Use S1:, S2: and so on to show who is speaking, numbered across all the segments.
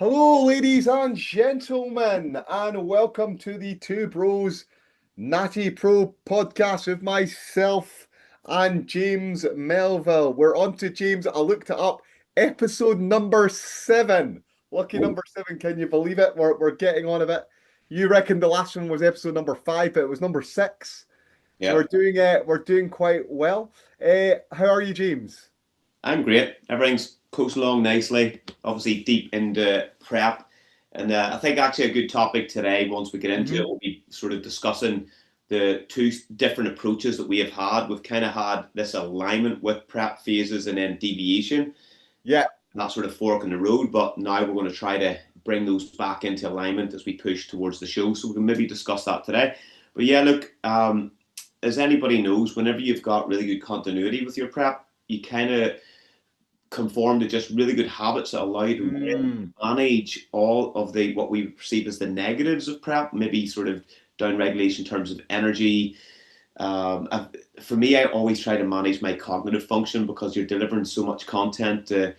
S1: Hello, ladies and gentlemen, and welcome to the Two Bros Natty Pro podcast with myself and James Melville. We're on to James. I looked it up. Episode number 7. Lucky
S2: Oh,
S1: number 7. Can you believe it? We're getting on a bit. You reckon the last one was episode number 5, but it was number 6. So
S2: yeah,
S1: we're doing quite well. How are you, James?
S2: I'm great. Everything's coasting along nicely. Obviously, deep into prep, and I think actually a good topic today. Once we get into it,
S1: Hmm.
S2: we'll be sort of discussing the two different approaches that we have had. We've kind of had this alignment with prep phases and then deviation,
S1: Yeah.
S2: that sort of fork in the road. But now we're going to try to bring those back into alignment as we push towards the show. So we can maybe discuss that today. But yeah, look, as anybody knows, whenever you've got really good continuity with your prep, you kind of conform to just really good habits that allow you to really
S1: Mm.
S2: manage all of the what we perceive as the negatives of prep, maybe sort of down regulation in terms of energy. For me, I always try to manage my cognitive function because you're delivering so much content to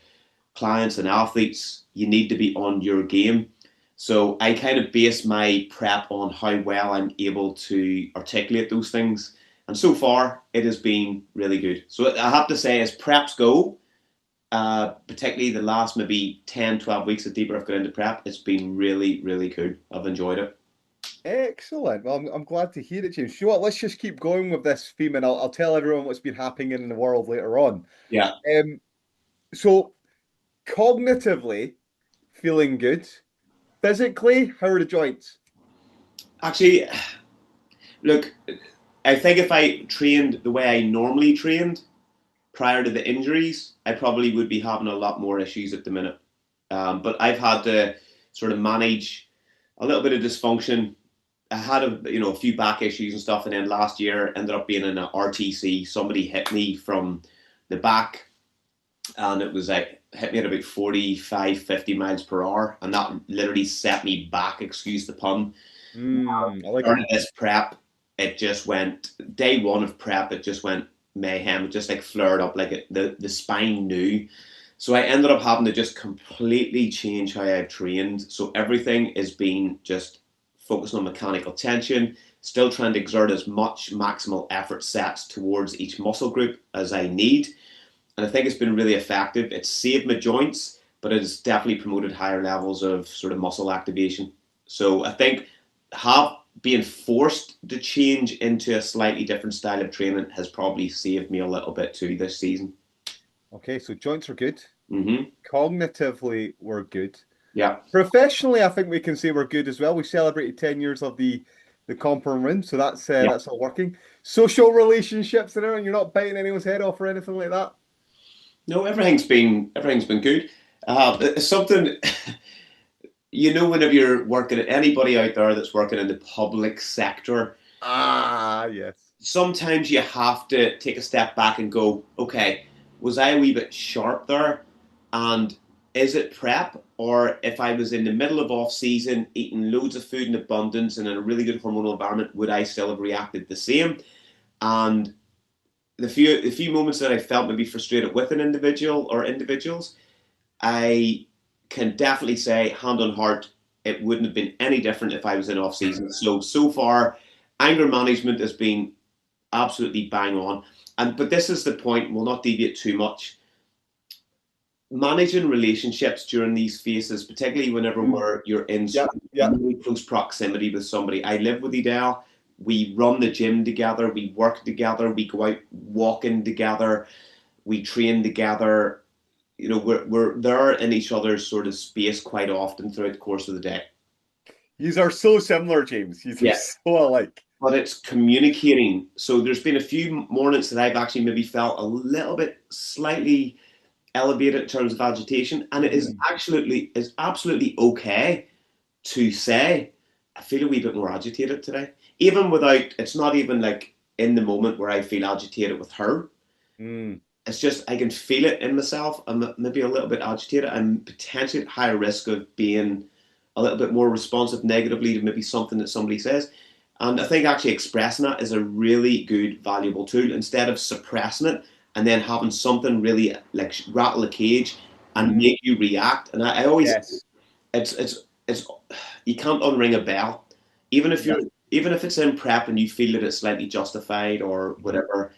S2: clients and athletes. You need to be on your game. So I kind of base my prep on how well I'm able to articulate those things. And so far, it has been really good. So I have to say, as preps go, particularly the last maybe 10, 12 weeks of deeper I've got into prep, it's been really, really cool. I've enjoyed it.
S1: Excellent. Well, I'm glad to hear it, James. You know what? Let's just keep going with this theme, and I'll tell everyone what's been happening in the world later on.
S2: Yeah.
S1: Um, so cognitively feeling good. Physically, how are the joints?
S2: Actually, look, I think if I trained the way I normally trained prior to the injuries, I probably would be having a lot more issues at the minute. But I've had to sort of manage a little bit of dysfunction. I had a few back issues and stuff, and then last year ended up being in an RTC. Somebody hit me from the back, and it was like hit me at about 45, 50 miles per hour, and that literally set me back. Excuse the pun.
S1: I like it.
S2: Started this prep, it just went day one of prep. It just went mayhem. It just like flared up, like the spine knew. So I ended up having to just completely change how I've trained. So everything is being just focusing on mechanical tension, still trying to exert as much maximal effort sets towards each muscle group as I need. And I think it's been really effective. It's saved my joints, but it's definitely promoted higher levels of sort of muscle activation. So I think have being forced to change into a slightly different style of training has probably saved me a little bit too this season.
S1: Okay, so joints are good.
S2: Mm-hmm.
S1: Cognitively, we're good.
S2: Yeah.
S1: Professionally, I think we can say we're good as well. We celebrated 10 years of the compound room, so
S2: Yeah.
S1: that's all working. Social relationships and everything. You're not biting anyone's head off or anything like that.
S2: No, everything's been good. It's something whenever you're working at anybody out there that's working in the public sector,
S1: Ah, yes.
S2: sometimes you have to take a step back and go, okay, was I a wee bit sharp there? And is it prep? Or if I was in the middle of off season, eating loads of food in abundance and in a really good hormonal environment, would I still have reacted the same? And the few moments that I felt maybe frustrated with an individual or individuals, I can definitely say, hand on heart, it wouldn't have been any different if I was in off season. So far, anger management has been absolutely bang on. But this is the point. We'll not deviate too much. Managing relationships during these phases, particularly whenever
S1: Mm,
S2: you're in
S1: yeah, yeah.
S2: really close proximity with somebody. I live with Edel. We run the gym together. We work together. We go out walking together. We train together. We're there in each other's sort of space quite often throughout the course of the day.
S1: These are so similar, James. These are
S2: Yeah.
S1: so alike.
S2: But it's communicating. So there's been a few mornings that I've actually maybe felt a little bit slightly elevated in terms of agitation, and it
S1: Mm,
S2: is absolutely okay to say I feel a wee bit more agitated today, even without. It's not even like in the moment where I feel agitated with her.
S1: mm.
S2: It's just I can feel it in myself. I'm maybe a little bit agitated. I'm potentially at higher risk of being a little bit more responsive negatively to maybe something that somebody says. And I think actually expressing that is a really good, valuable tool instead of suppressing it and then having something really like rattle a cage and
S1: Mm.
S2: make you react. And I always
S1: Yes.
S2: it's you can't unring a bell, even if
S1: Yeah.
S2: you're even if it's in prep and you feel that it's slightly justified or
S1: Mhm.
S2: whatever.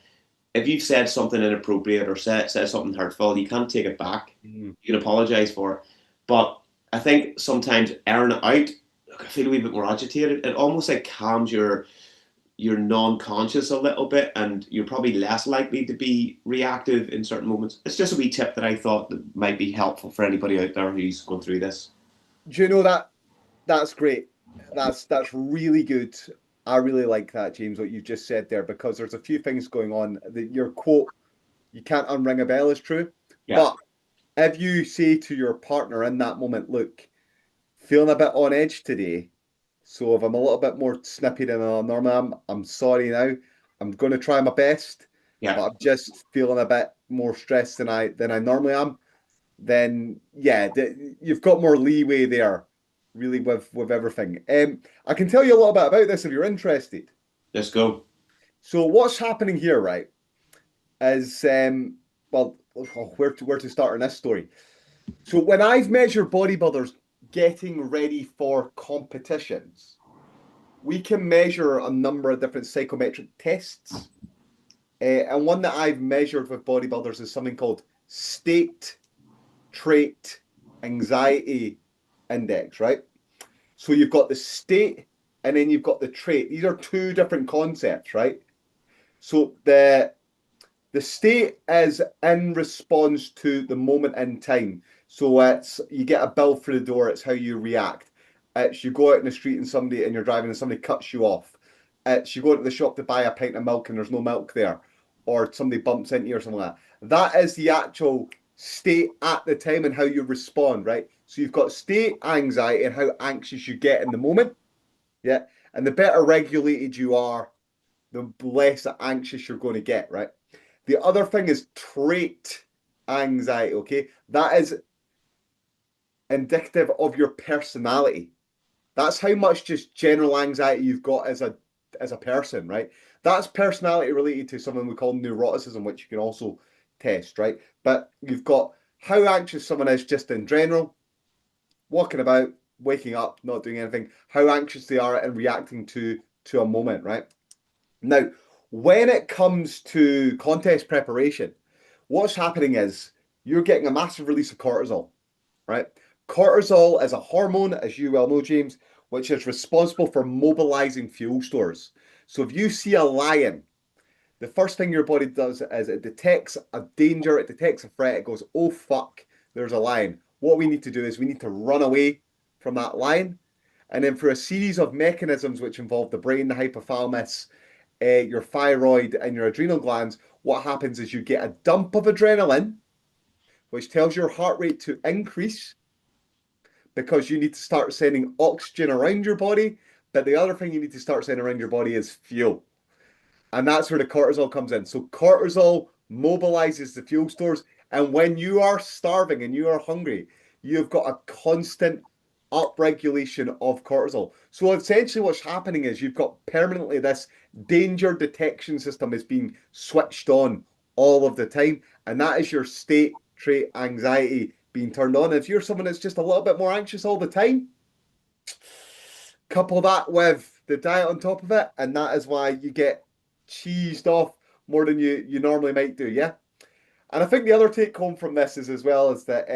S2: If you've said something inappropriate or said something hurtful, you can't take it back.
S1: Mhm.
S2: You can apologize for it, but I think sometimes airing it out, look, I feel a wee bit more agitated. It almost like calms your non-conscious a little bit, and you're probably less likely to be reactive in certain moments. It's just a wee tip that I thought that might be helpful for anybody out there who's going through this.
S1: Do you know that that's great? That's really good. I really like that, James, what you just said there, because there's a few things going on. Your quote, "You can't unring a bell," is true.
S2: Yeah,
S1: But if you say to your partner in that moment, "Look, feeling a bit on edge today, so if I'm a little bit more snippy than I normally am, I'm sorry now. I'm going to try my best,
S2: yeah,
S1: but I'm just feeling a bit more stressed than I normally am." Then yeah, you've got more leeway there, really, with everything. I can tell you a little bit about this if you're interested.
S2: let's go.
S1: So what's happening here, right, is well, where to start in this story? So when I've measured bodybuilders getting ready for competitions, we can measure a number of different psychometric tests. And one that I've measured with bodybuilders is something called state trait anxiety index, right? So you've got the state and then you've got the trait. These are two different concepts, right? So the state is in response to the moment in time. So it's you get a bell through the door, it's how you react. It's you go out in the street and you're driving and somebody cuts you off. It's you go to the shop to buy a pint of milk and there's no milk there, or somebody bumps into you or something like that. That is the actual state at the time and how you respond, right? So you've got state anxiety and how anxious you get in the moment. Yeah. And the better regulated you are, the less anxious you're going to get, right? The other thing is trait anxiety, okay? That is indicative of your personality. That's how much just general anxiety you've got as a person, right? That's personality related to something we call neuroticism, which you can also test, right? But you've got how anxious someone is just in general, walking about, waking up, not doing anything, how anxious they are and reacting to a moment, right? Now, when it comes to contest preparation, what's happening is you're getting a massive release of cortisol, right? Cortisol is a hormone, as you well know, James, which is responsible for mobilizing fuel stores. So if you see a lion, the first thing your body does is it detects a danger, it detects a threat, it goes, oh fuck, there's a lion. What we need to do is we need to run away from that lion. And then through a series of mechanisms which involve the brain, the hypothalamus, your thyroid, and your adrenal glands, what happens is you get a dump of adrenaline, which tells your heart rate to increase because you need to start sending oxygen around your body. But the other thing you need to start sending around your body is fuel. And that's where the cortisol comes in. So cortisol mobilizes the fuel stores. And when you are starving and you are hungry, you've got a constant upregulation of cortisol. So essentially what's happening is you've got permanently this danger detection system is being switched on all of the time. And that is your state trait anxiety being turned on. If you're someone that's just a little bit more anxious all the time, couple that with the diet on top of it, and that is why you get cheesed off more than you normally might do. Yeah. And I think the other take home from this is as well is that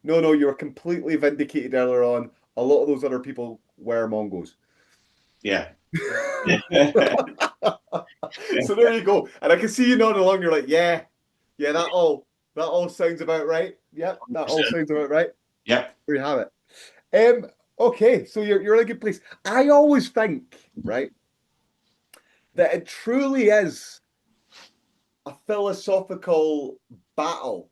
S1: no, you were completely vindicated earlier on. A lot of those other people were Mongos.
S2: Yeah.
S1: So there you go. And I can see you nodding along. You're like, yeah, yeah, that all sounds about right. Yep, that all sounds about right.
S2: Yep.
S1: There you have it. Okay, so you're in a good place. I always think, right, that it truly is a philosophical battle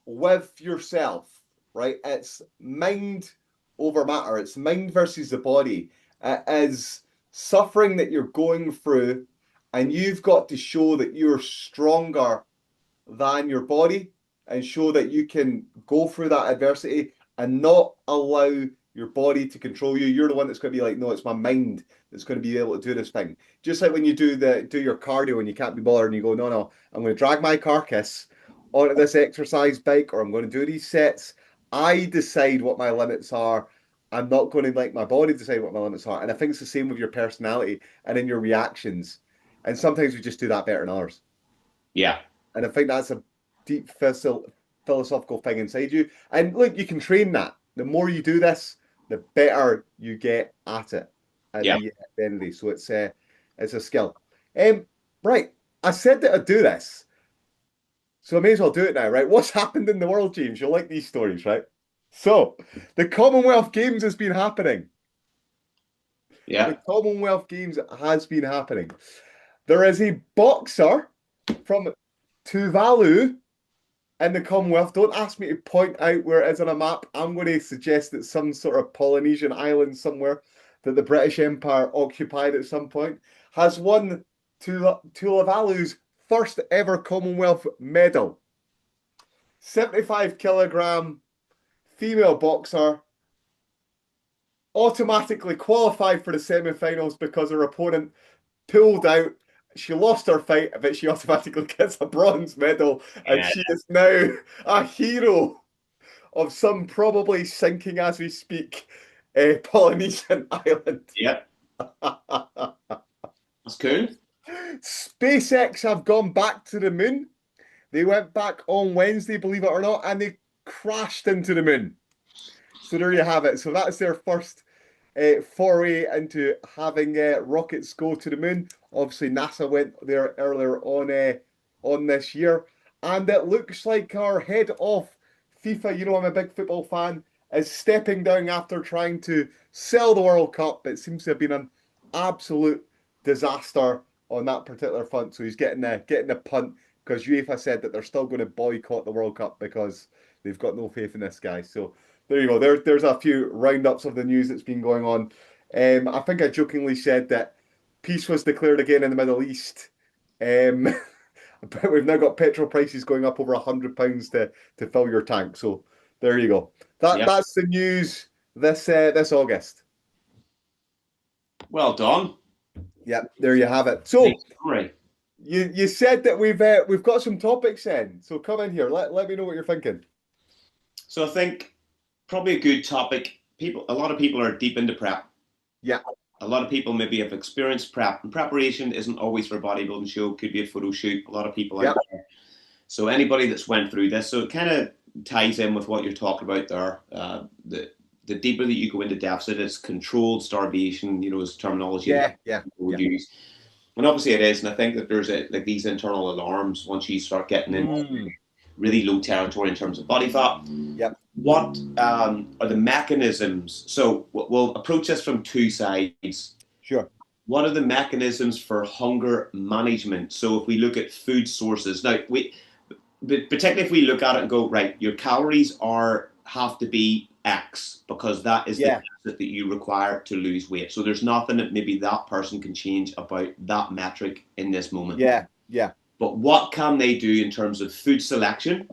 S1: with yourself, right? It's mind over matter. It's mind versus the body. It is suffering that you're going through, and you've got to show that you're stronger than your body and show that you can go through that adversity and not allow your body to control you. You're the one that's going to be like, no, it's my mind that's going to be able to do this thing. Just like when you do your cardio and you can't be bothered and you go, no, no, I'm going to drag my carcass onto this exercise bike or I'm going to do these sets. I decide what my limits are. I'm not going to let my body decide what my limits are. And I think it's the same with your personality and in your reactions. And sometimes we just do that better than others.
S2: Yeah.
S1: And I think that's a deep philosophical thing inside you. And look, you can train that. The more you do this, the better you get at it at
S2: Yeah.
S1: the end of the day. So it's a skill. Right. I said that I'd do this. So I may as well do it now, right? What's happened in the world, James? You'll like these stories, right? So the Commonwealth Games has been happening. The
S2: Yeah.
S1: Commonwealth Games has been happening. There is a boxer from Tuvalu in the Commonwealth. Don't ask me to point out where it is on a map. I'm going to suggest it's some sort of Polynesian island somewhere that the British Empire occupied at some point. Has won Tuvalu's first ever Commonwealth medal. 75 kilogram female boxer automatically qualified for the semi-finals because her opponent pulled out. She lost her fight, but she automatically gets a bronze medal, and
S2: Yeah.
S1: she is now a hero of some probably sinking as we speak Polynesian island.
S2: Yep. That's cool.
S1: SpaceX have gone back to the moon. They went back on Wednesday, believe it or not, and they crashed into the moon. So there you have it. So that's their first foray into having rockets go to the moon. Obviously, NASA went there earlier on this year, and it looks like our head of FIFA, you know, I'm a big football fan, is stepping down after trying to sell the World Cup. It seems to have been an absolute disaster on that particular front. So he's getting the punt because UEFA said that they're still going to boycott the World Cup because they've got no faith in this guy. So there you go. There's a few roundups of the news that's been going on. I think I jokingly said that peace was declared again in the Middle East. But we've now got petrol prices going up over £100 to fill your tank. So there you go.
S2: Yep.
S1: That's the news this August.
S2: Well done.
S1: Yep, there you have it. So
S2: Nice summary.
S1: you said that we've got some topics in. So come in here. Let me know what you're thinking.
S2: So I think probably a good topic. A lot of people are deep into prep.
S1: Yeah.
S2: A lot of people maybe have experienced prep, and preparation isn't always for a bodybuilding show. It could be a photo shoot. A lot of people out there. So anybody that's went through this, so it kind of ties in with what you're talking about there. The deeper that you go into deficit, it's controlled starvation. You know, is terminology that people would use. And obviously it is, and I think that there's like these internal alarms once you start getting into really low territory in terms of body fat.
S1: Yep.
S2: What are the mechanisms? So we'll approach this from two sides.
S1: Sure.
S2: What are the mechanisms for hunger management? So if we look at food sources, now particularly if we look at it and go, right, your calories have to be X because that is the deficit that you require to lose weight. So there's nothing that maybe that person can change about that metric in this moment.
S1: Yeah.
S2: But what can they do in terms of food selection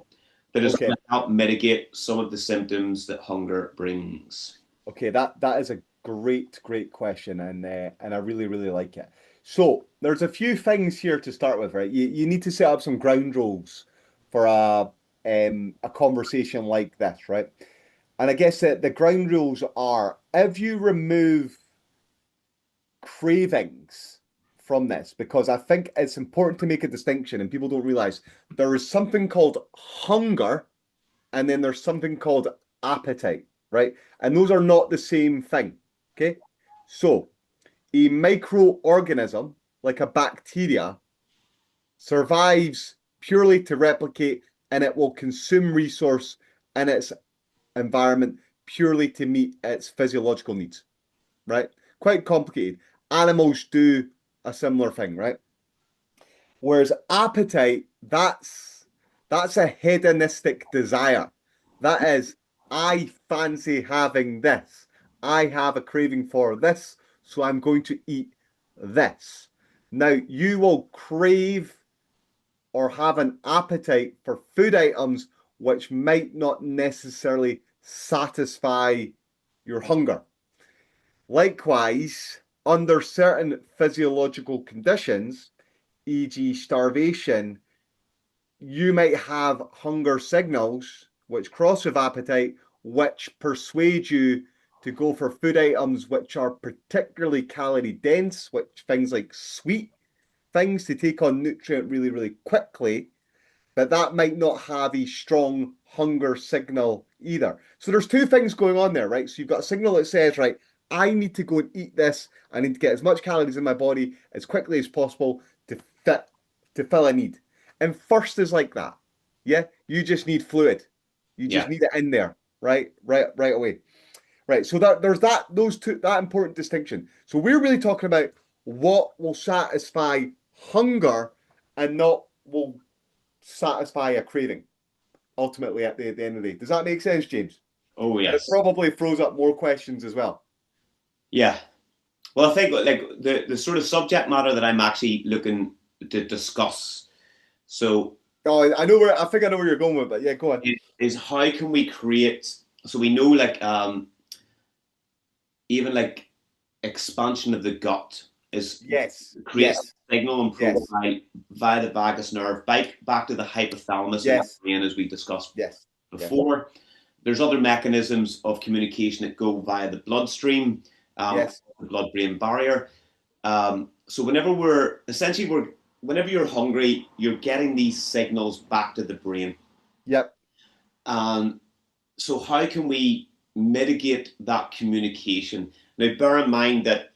S2: that is going to help mitigate some of the symptoms that hunger brings?
S1: Okay, that is a great question, and I really like it. So there's a few things here to start with, right? You need to set up some ground rules for a conversation like this, right? And I guess that the ground rules are if you remove cravings from this, because I think it's important to make a distinction, and people don't realize there is something called hunger, and then there's something called appetite, right? And those are not the same thing, okay? So a microorganism, like a bacteria, survives purely to replicate, and it will consume resource in its environment purely to meet its physiological needs, right? Quite complicated. Animals do a similar thing, right? Whereas appetite, that's a hedonistic desire. That is, I fancy having this. I have a craving for this, so I'm going to eat this. Now, you will crave or have an appetite for food items which might not necessarily satisfy your hunger. Likewise, under certain physiological conditions, e.g., starvation, you might have hunger signals which cross with appetite, which persuade you to go for food items which are particularly calorie dense, which things like sweet things to take on nutrient really, really quickly, but that might not have a strong hunger signal either. So there's two things going on there, right? So you've got a signal that says, right, I need to go and eat this. I need to get as much calories in my body as quickly as possible to fit to fill a need. And first is like that. Yeah, you just need fluid. You just
S2: Yeah.
S1: need it in there, right away. Right. So that there's those two that important distinction. So we're really talking about what will satisfy hunger and not will satisfy a craving ultimately at the end of the day. Does that make sense, James?
S2: Oh
S1: And it
S2: yes.
S1: probably throws up more questions as well.
S2: Yeah. Well, I think like the sort of subject matter that I'm actually looking to discuss. So
S1: Oh, I know where I think I know where you're going with, but yeah, go on.
S2: is how can we create? So we know like even like expansion of the gut is
S1: Yes,
S2: creates
S1: yes,
S2: a signal and
S1: yes,
S2: profile via the vagus nerve back to the hypothalamus in the
S1: yes,
S2: brain as we discussed
S1: yes, yes,
S2: before. There's other mechanisms of communication that go via the bloodstream,
S1: yes.
S2: the blood-brain barrier. So whenever you're hungry, you're getting these signals back to the brain.
S1: Yep.
S2: Um, so how can we mitigate that communication? Now, bear in mind that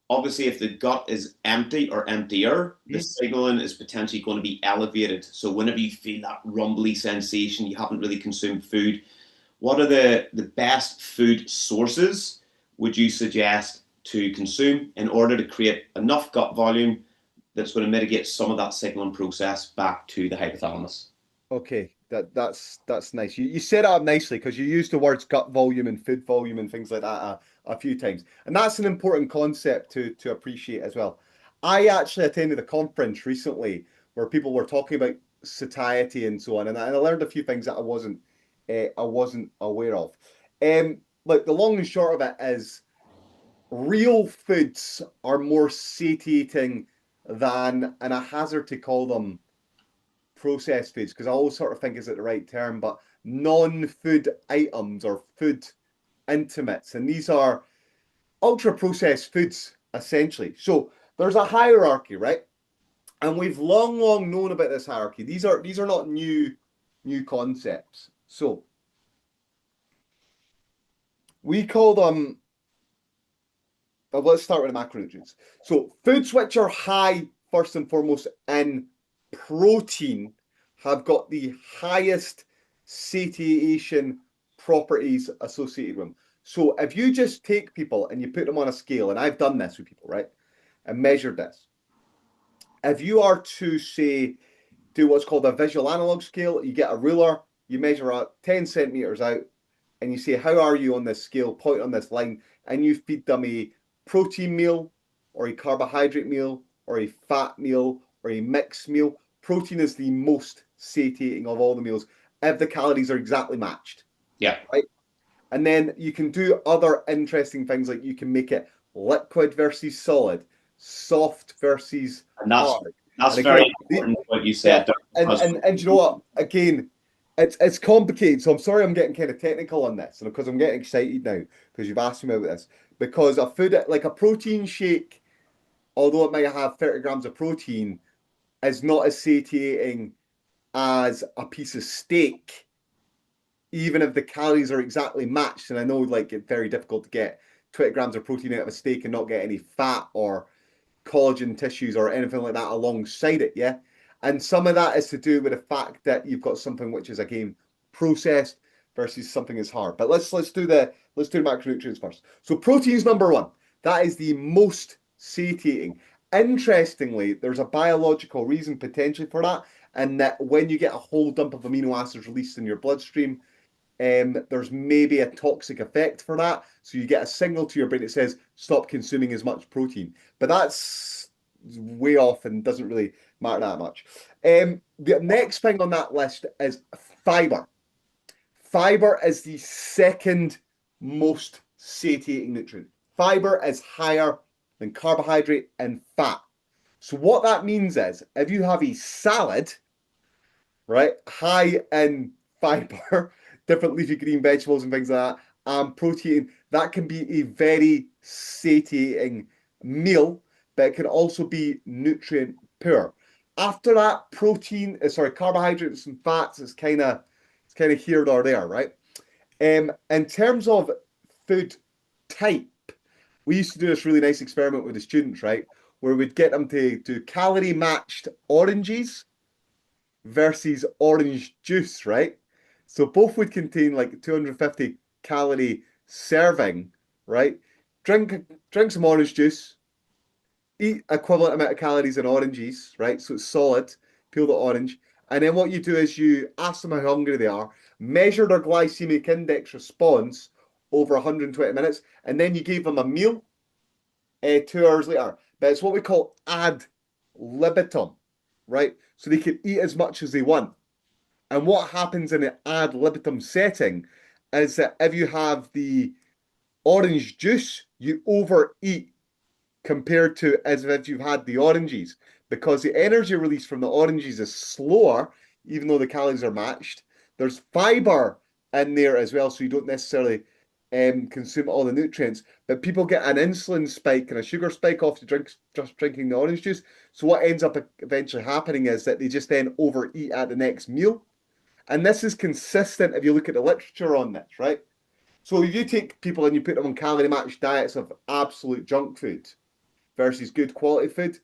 S2: obviously, if the gut is empty or emptier, the
S1: Mhm.
S2: signaling is potentially going to be elevated. So whenever you feel that rumbly sensation, you haven't really consumed food. What are the best food sources would you suggest to consume in order to create enough gut volume that's going to mitigate some of that signaling process back to the hypothalamus?
S1: Okay, that's nice. You set it up nicely because you used the words gut volume and food volume and things like that a few times, and that's an important concept to appreciate as well. I actually attended a conference recently where people were talking about satiety and so on, and I learned a few things that I wasn't aware of. Like the long and short of it is, real foods are more satiating than, and I hazard to call them processed foods because I always sort of think is it the right term, but non-food items or food intimates, and these are ultra processed foods essentially. So there's a hierarchy, right? And we've long known about this hierarchy. These are not new concepts. So we call them. Let's start with the macronutrients. So foods which are high first and foremost in protein have got the highest satiation properties associated with them. So if you just take people and you put them on a scale, and I've done this with people, right, and measured this, if you are to say do what's called a visual analog scale, you get a ruler, you measure out 10 centimeters out, and you say, how are you on this scale? Point on this line, and you feed them a protein meal or a carbohydrate meal or a fat meal or a mixed meal. Protein is the most satiating of all the meals if the calories are exactly matched,
S2: Yeah,
S1: right? And then you can do other interesting things like you can make it liquid versus solid, soft versus
S2: and
S1: hard.
S2: that's
S1: And
S2: very
S1: again,
S2: important what you
S1: yeah,
S2: said there
S1: and
S2: because
S1: and you know what? Again, it's complicated. So I'm sorry I'm getting kind of technical on this, and because I'm getting excited now because you've asked me about this. Because a food like a protein shake, although it might have 30 grams of protein, is not as satiating as a piece of steak, even if the calories are exactly matched. And I know like it's very difficult to get 20 grams of protein out of a steak and not get any fat or collagen tissues or anything like that alongside it, yeah. And some of that is to do with the fact that you've got something which is again processed versus something is hard. But let's do the macronutrients first. So protein's number one. That is the most satiating. Interestingly, there's a biological reason potentially for that, and that when you get a whole dump of amino acids released in your bloodstream, there's maybe a toxic effect for that. So you get a signal to your brain that says, stop consuming as much protein. But that's way off and doesn't really matter that much. The next thing on that list is fiber. Fiber is the second most satiating nutrient. Fiber is higher than carbohydrate and fat. So what that means is if you have a salad, right, high in fiber, different leafy green vegetables and things like that, and protein, that can be a very satiating meal, but it can also be nutrient poor. After that, carbohydrates and fats is kind of here or there, right? In terms of food type, we used to do this really nice experiment with the students, right? Where we'd get them to do calorie matched oranges versus orange juice, right? So both would contain like 250 calorie serving, right? Drink some orange juice, eat equivalent amount of calories in oranges, right? So it's solid, peel the orange. And then what you do is you ask them how hungry they are, measure their glycemic index response over 120 minutes, and then you gave them a meal 2 hours later. But it's what we call ad libitum, right? So they can eat as much as they want. And what happens in an ad libitum setting is that if you have the orange juice, you overeat compared to as if you've had the oranges, because the energy release from the oranges is slower, even though the calories are matched. There's fiber in there as well, so you don't necessarily consume all the nutrients. But people get an insulin spike and a sugar spike off just drinking the orange juice. So what ends up eventually happening is that they just then overeat at the next meal. And this is consistent if you look at the literature on this, right? So if you take people and you put them on calorie matched diets of absolute junk food versus good quality food,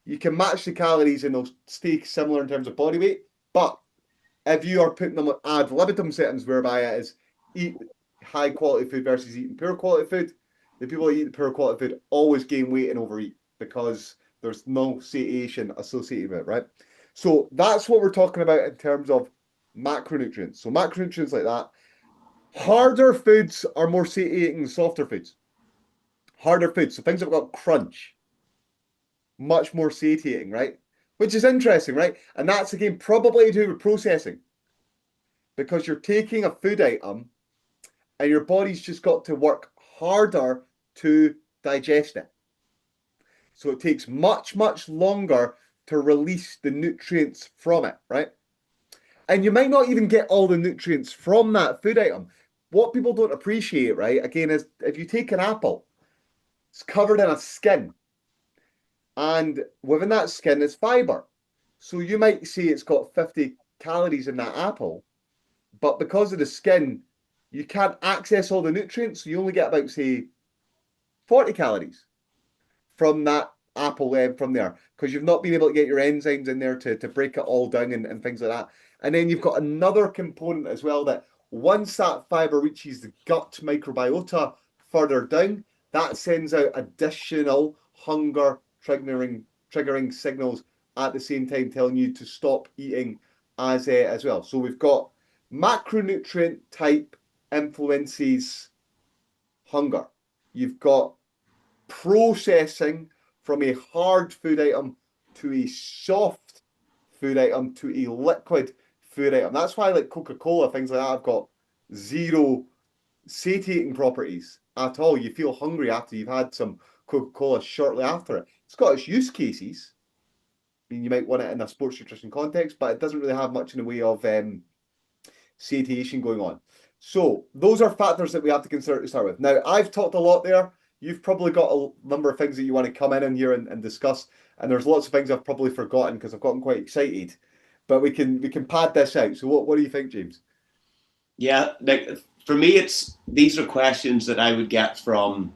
S1: you can match the calories and they'll stay similar in terms of body weight. But if you are putting them on ad libitum settings, whereby it is eat high quality food versus eating poor quality food, the people that eat the poor quality food always gain weight and overeat because there's no satiation associated with it, right? So that's what we're talking about in terms of macronutrients. So macronutrients like that. Harder foods are more satiating than softer foods. Harder foods, so things that have got crunch, much more satiating, right? Which is interesting, right? And that's again probably to do with processing because you're taking a food item and your body's just got to work harder to digest it. So it takes much, much longer to release the nutrients from it, right? And you might not even get all the nutrients from that food item. What people don't appreciate, right, again, is if you take an apple, it's covered in a skin, and within that skin is fiber. So you might say it's got 50 calories in that apple, but because of the skin, you can't access all the nutrients. So you only get about, say, 40 calories from that apple from there because you've not been able to get your enzymes in there to break it all down and things like that. And then you've got another component as well that once that fiber reaches the gut microbiota further down, that sends out additional hunger triggering signals at the same time telling you to stop eating as well. So we've got macronutrient type influences hunger. You've got processing from a hard food item to a soft food item to a liquid food item. That's why like Coca-Cola, things like that, have got zero satiating properties at all. You feel hungry after you've had some Coca-Cola shortly after it. It's got its use cases. I mean, you might want it in a sports nutrition context, but it doesn't really have much in the way of satiation going on. So those are factors that we have to consider to start with. Now, I've talked a lot there. You've probably got a number of things that you want to come in here and discuss, and there's lots of things I've probably forgotten because I've gotten quite excited. But we can pad this out. So what do you think, James?
S2: Yeah, like for me, these are questions that I would get from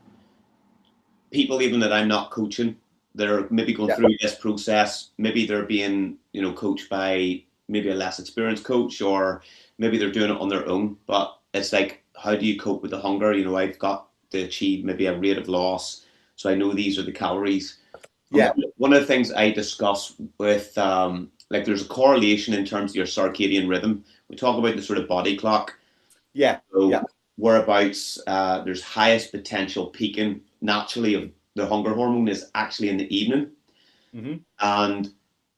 S2: people even that I'm not coaching. They're maybe going through this process. Maybe they're being coached by maybe a less experienced coach, or maybe they're doing it on their own. But it's like, how do you cope with the hunger? I've got to achieve maybe a rate of loss, so I know these are the calories.
S1: Yeah.
S2: One of the things I discuss with like there's a correlation in terms of your circadian rhythm. We talk about the sort of body clock.
S1: Yeah.
S2: So
S1: yeah.
S2: whereabouts there's highest potential peaking naturally of the hunger hormone is actually in the evening.
S1: Mm-hmm.
S2: And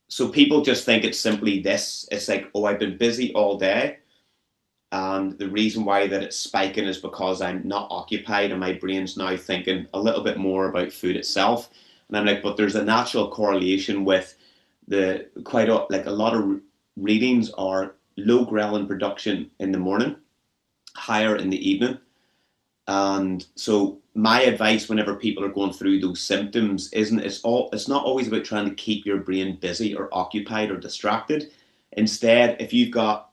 S2: so people just think it's simply this. It's like, oh, I've been busy all day. And the reason why that it's spiking is because I'm not occupied and my brain's now thinking a little bit more about food itself. And I'm like, but there's a natural correlation with a lot of readings are low ghrelin production in the morning, higher in the evening. And so my advice whenever people are going through those symptoms isn't it's not always about trying to keep your brain busy or occupied or distracted. Instead, if you've got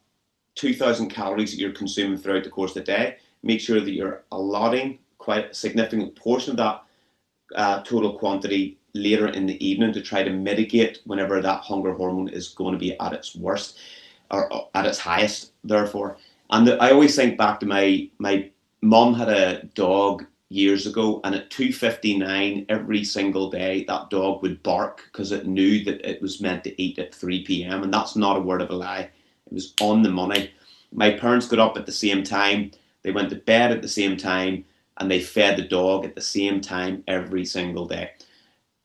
S2: 2,000 calories that you're consuming throughout the course of the day, make sure that you're allotting quite a significant portion of that total quantity later in the evening to try to mitigate whenever that hunger hormone is going to be at its worst or at its highest, therefore. And I always think back to my mum had a dog years ago, and at 2:59 every single day, that dog would bark because it knew that it was meant to eat at 3 p.m. And that's not a word of a lie. It was on the money. My parents got up at the same time. They went to bed at the same time, and they fed the dog at the same time every single day.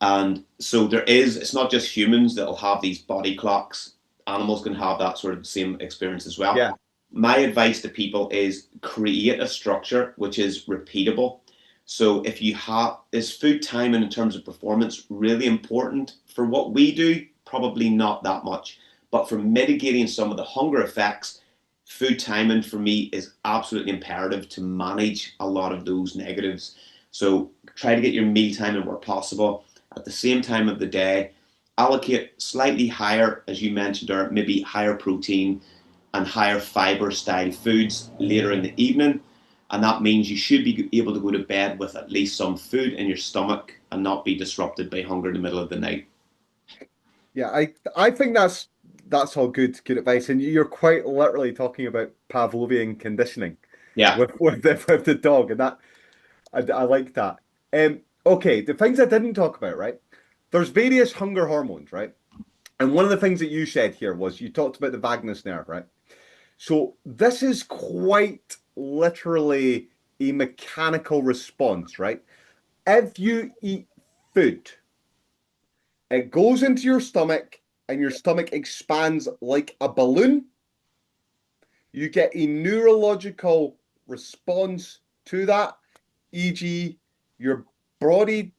S2: And so it's not just humans that'll have these body clocks. Animals can have that sort of same experience as well.
S1: Yeah.
S2: My advice to people is create a structure which is repeatable. So if you have, is food timing in terms of performance really important? For what we do, probably not that much. But for mitigating some of the hunger effects, food timing for me is absolutely imperative to manage a lot of those negatives. So try to get your meal timing where possible at the same time of the day. Allocate slightly higher, as you mentioned, or maybe higher protein and higher fiber style foods later in the evening. And that means you should be able to go to bed with at least some food in your stomach and not be disrupted by hunger in the middle of the night.
S1: Yeah, I think that's all good advice, and you're quite literally talking about Pavlovian conditioning
S2: Yeah,
S1: with the dog, and that I like that. Okay, the things I didn't talk about, right? There's various hunger hormones, right? And one of the things that you said here was you talked about the vagus nerve, right? So this is quite literally a mechanical response, right? If you eat food, it goes into your stomach and your stomach expands like a balloon. You get a neurological response to that, e.g., your body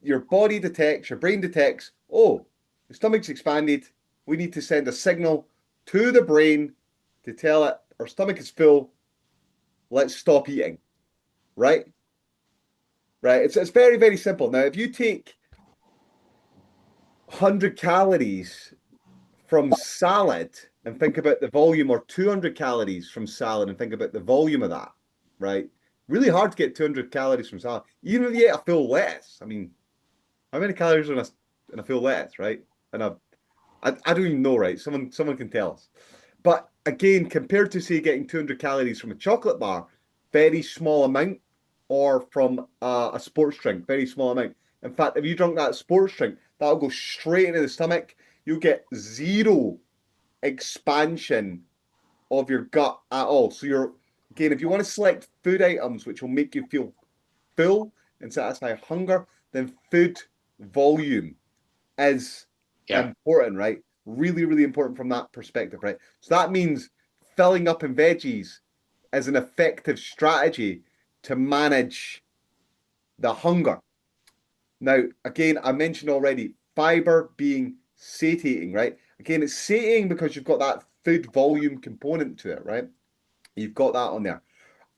S1: detects, your brain detects, oh, the stomach's expanded. We need to send a signal to the brain to tell it our stomach is full. Let's stop eating. Right? Right. It's very, very simple. Now, if you take 100 calories from salad and think about the volume, or 200 calories from salad and think about the volume of that, right? Really hard to get 200 calories from salad. Even if you ate a full lettuce, I mean, how many calories are in a full lettuce, right? And I don't even know, right? Someone can tell us. But again, compared to say getting 200 calories from a chocolate bar, very small amount, or from a sports drink, very small amount. In fact, if you drink that sports drink, that'll go straight into the stomach. You'll get zero expansion of your gut at all. So again, if you want to select food items which will make you feel full and satisfy hunger, then food volume is
S2: yeah,
S1: important, right? Really, really important from that perspective, right? So that means filling up in veggies is an effective strategy to manage the hunger. Now, again, I mentioned already fiber being satiating, right? Again, it's satiating because you've got that food volume component to it, right? You've got that on there.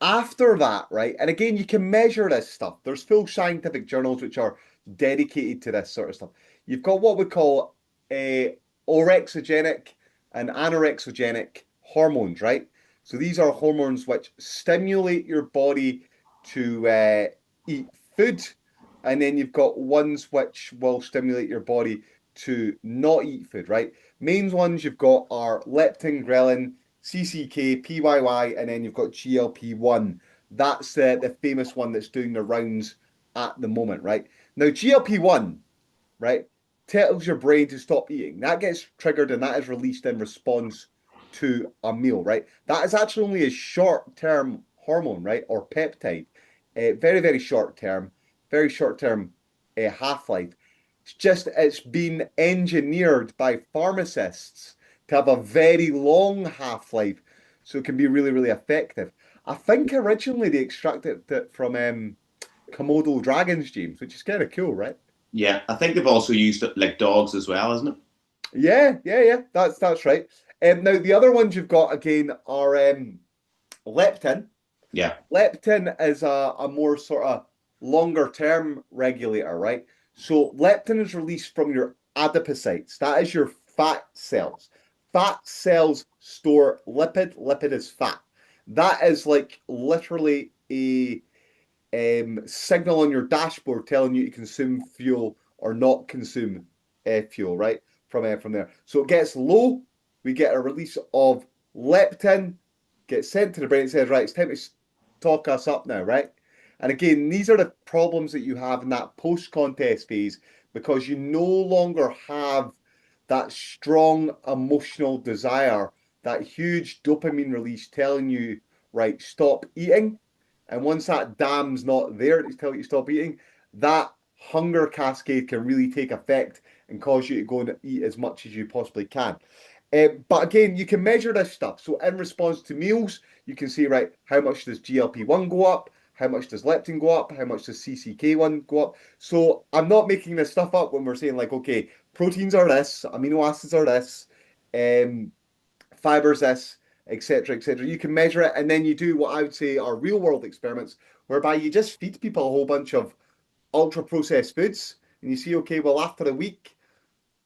S1: After that, right? And again, you can measure this stuff. There's full scientific journals which are dedicated to this sort of stuff. You've got what we call orexogenic and anorexogenic hormones, right? So these are hormones which stimulate your body to eat food, and then you've got ones which will stimulate your body to not eat food, right? Main ones you've got are leptin, ghrelin, CCK, PYY, and then you've got GLP-1. That's the famous one that's doing the rounds at the moment, right? Now, GLP-1, right, tells your brain to stop eating. That gets triggered and that is released in response to a meal, right? That is actually only a short-term hormone, right, or peptide. Very, very short-term half-life. It's been engineered by pharmacists to have a very long half-life, so it can be really, really effective. I think originally they extracted it from Komodo dragons, James, which is kind of cool, right?
S2: yeah. I think they've also used it like dogs as well, isn't it?
S1: Yeah. That's right. Now the other ones you've got again are leptin.
S2: Yeah.
S1: Leptin is a more sort of longer term regulator, right? So leptin is released from your adipocytes. That is your fat cells. Fat cells store lipid. Lipid is fat. That is like literally a signal on your dashboard telling you to consume fuel or not consume fuel, right? From there. So it gets low, we get a release of leptin, gets sent to the brain, and says, right, it's time to talk us up now, right? And again, these are the problems that you have in that post-contest phase because you no longer have that strong emotional desire, that huge dopamine release telling you, right, stop eating. And once that dam's not there to tell you to stop eating, that hunger cascade can really take effect and cause you to go and eat as much as you possibly can. But again, you can measure this stuff. So in response to meals, you can see, right, how much does GLP-1 go up? How much does leptin go up? How much does CCK1 go up? So I'm not making this stuff up when we're saying like, okay, proteins are this, amino acids are this, um, fibers this, etc., etc. You can measure it, and then you do what I would say are real world experiments, whereby you just feed people a whole bunch of ultra processed foods, and you see, okay, well, after a week,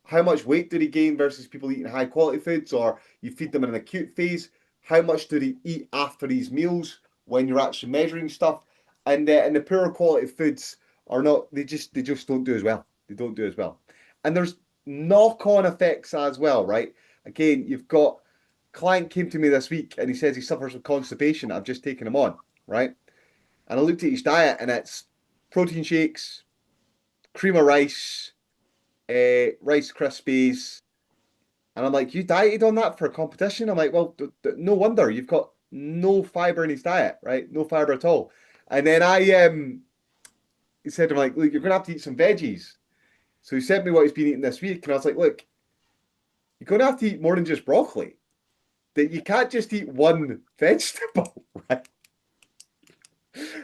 S1: how much weight do they gain versus people eating high quality foods, or you feed them in an acute phase, how much do they eat after these meals when you're actually measuring stuff, and the poorer quality foods are not, they just don't do as well. They don't do as well. And there's knock-on effects as well, right? Again, you've got client came to me this week and he says he suffers with constipation. I've just taken him on, right? And I looked at his diet and it's protein shakes, cream of rice, Rice Krispies, and I'm like, you dieted on that for a competition? I'm like, well, no wonder you've got no fiber in his diet, right? No fiber at all. And then he said, I'm like, look, you're gonna have to eat some veggies. So he sent me what he's been eating this week, and I was like, look, you're gonna have to eat more than just broccoli. That you can't just eat one vegetable, right?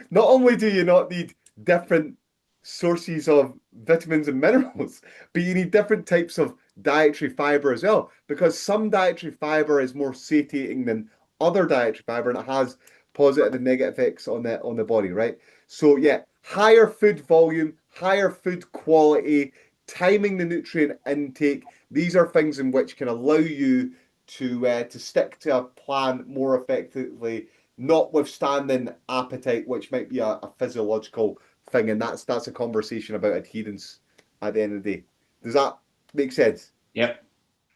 S1: Not only do you not need different sources of vitamins and minerals, but you need different types of dietary fiber as well, because some dietary fiber is more satiating than other dietary fiber, and it has positive and negative effects on the body, right? So yeah, higher food volume, higher food quality, timing the nutrient intake. These are things in which can allow you to stick to a plan more effectively, notwithstanding appetite, which might be a physiological thing, and that's a conversation about adherence at the end of the day. Does that make sense?
S2: Yep.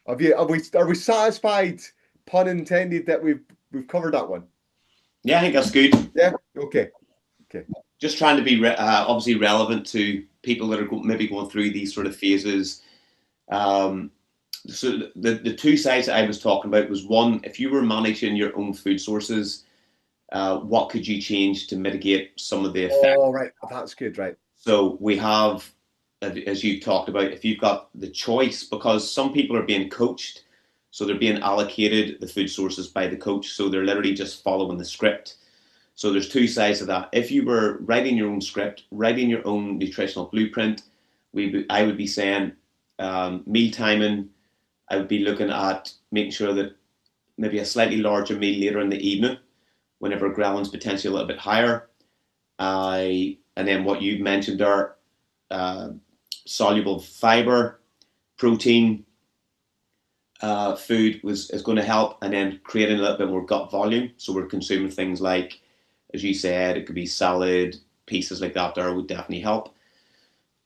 S1: Are we satisfied, pun intended, that we've covered that one?
S2: Yeah, I think that's good.
S1: Yeah. Okay. Okay.
S2: Just trying to be obviously relevant to people that are maybe going through these sort of phases. Um, so the two sides that I was talking about was one, if you were managing your own food sources, what could you change to mitigate some of the effects?
S1: Oh, right. That's good. Right.
S2: So we have, as you talked about, if you've got the choice, because some people are being coached, so they're being allocated the food sources by the coach, so they're literally just following the script. So there's two sides of that. If you were writing your own script, writing your own nutritional blueprint, I would be saying meal timing. I would be looking at making sure that maybe a slightly larger meal later in the evening, whenever ghrelin's potentially a little bit higher. And then what you mentioned are soluble fiber, protein, food is going to help, and then creating a little bit more gut volume. So we're consuming things like, as you said, it could be salad, pieces like that there would definitely help.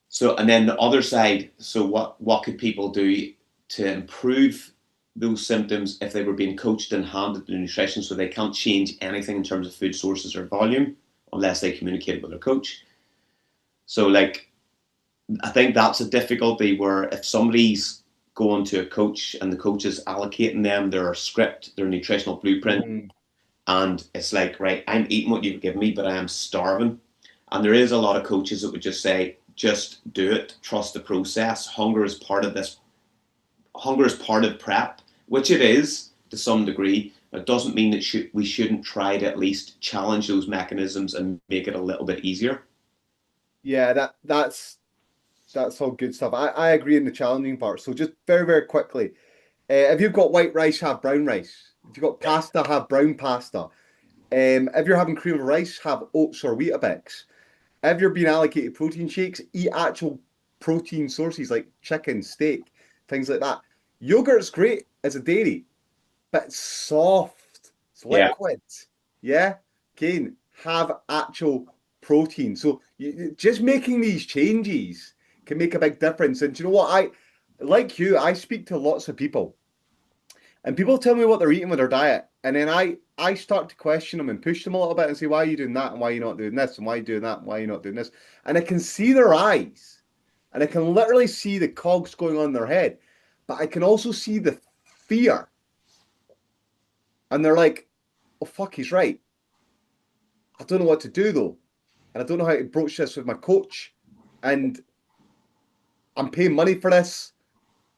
S2: So, and then the other side, so what could people do to improve those symptoms if they were being coached and handed the nutrition, so they can't change anything in terms of food sources or volume unless they communicate with their coach? So like, I think that's a difficulty where if somebody's going to a coach and the coach is allocating them their script, their nutritional blueprint, and it's like, right, I'm eating what you've given me, but I am starving. And there is a lot of coaches that would just say, just do it, trust the process. Hunger is part of this. Hunger is part of prep, which it is to some degree. It doesn't mean that we shouldn't try to at least challenge those mechanisms and make it a little bit easier.
S1: Yeah, that's all good stuff. I agree in the challenging part. So just very, very quickly, if you've got white rice, have brown rice. If you've got pasta, have brown pasta. If you're having cream of rice, have oats or Weetabix. If you're being allocated protein shakes, eat actual protein sources like chicken, steak, things like that. Yogurt's great as a dairy, but it's soft, it's
S2: Yeah,
S1: liquid. Yeah, Kane, have actual protein. So just making these changes can make a big difference. And do you know what? Like you, I speak to lots of people, and people tell me what they're eating with their diet, and then I start to question them and push them a little bit and say, why are you doing that? And why are you not doing this? And why are you doing that? And why are you not doing this? And I can see their eyes, and I can literally see the cogs going on in their head, but I can also see the fear. And they're like, oh, fuck, he's right. I don't know what to do though. And I don't know how to broach this with my coach. And I'm paying money for this.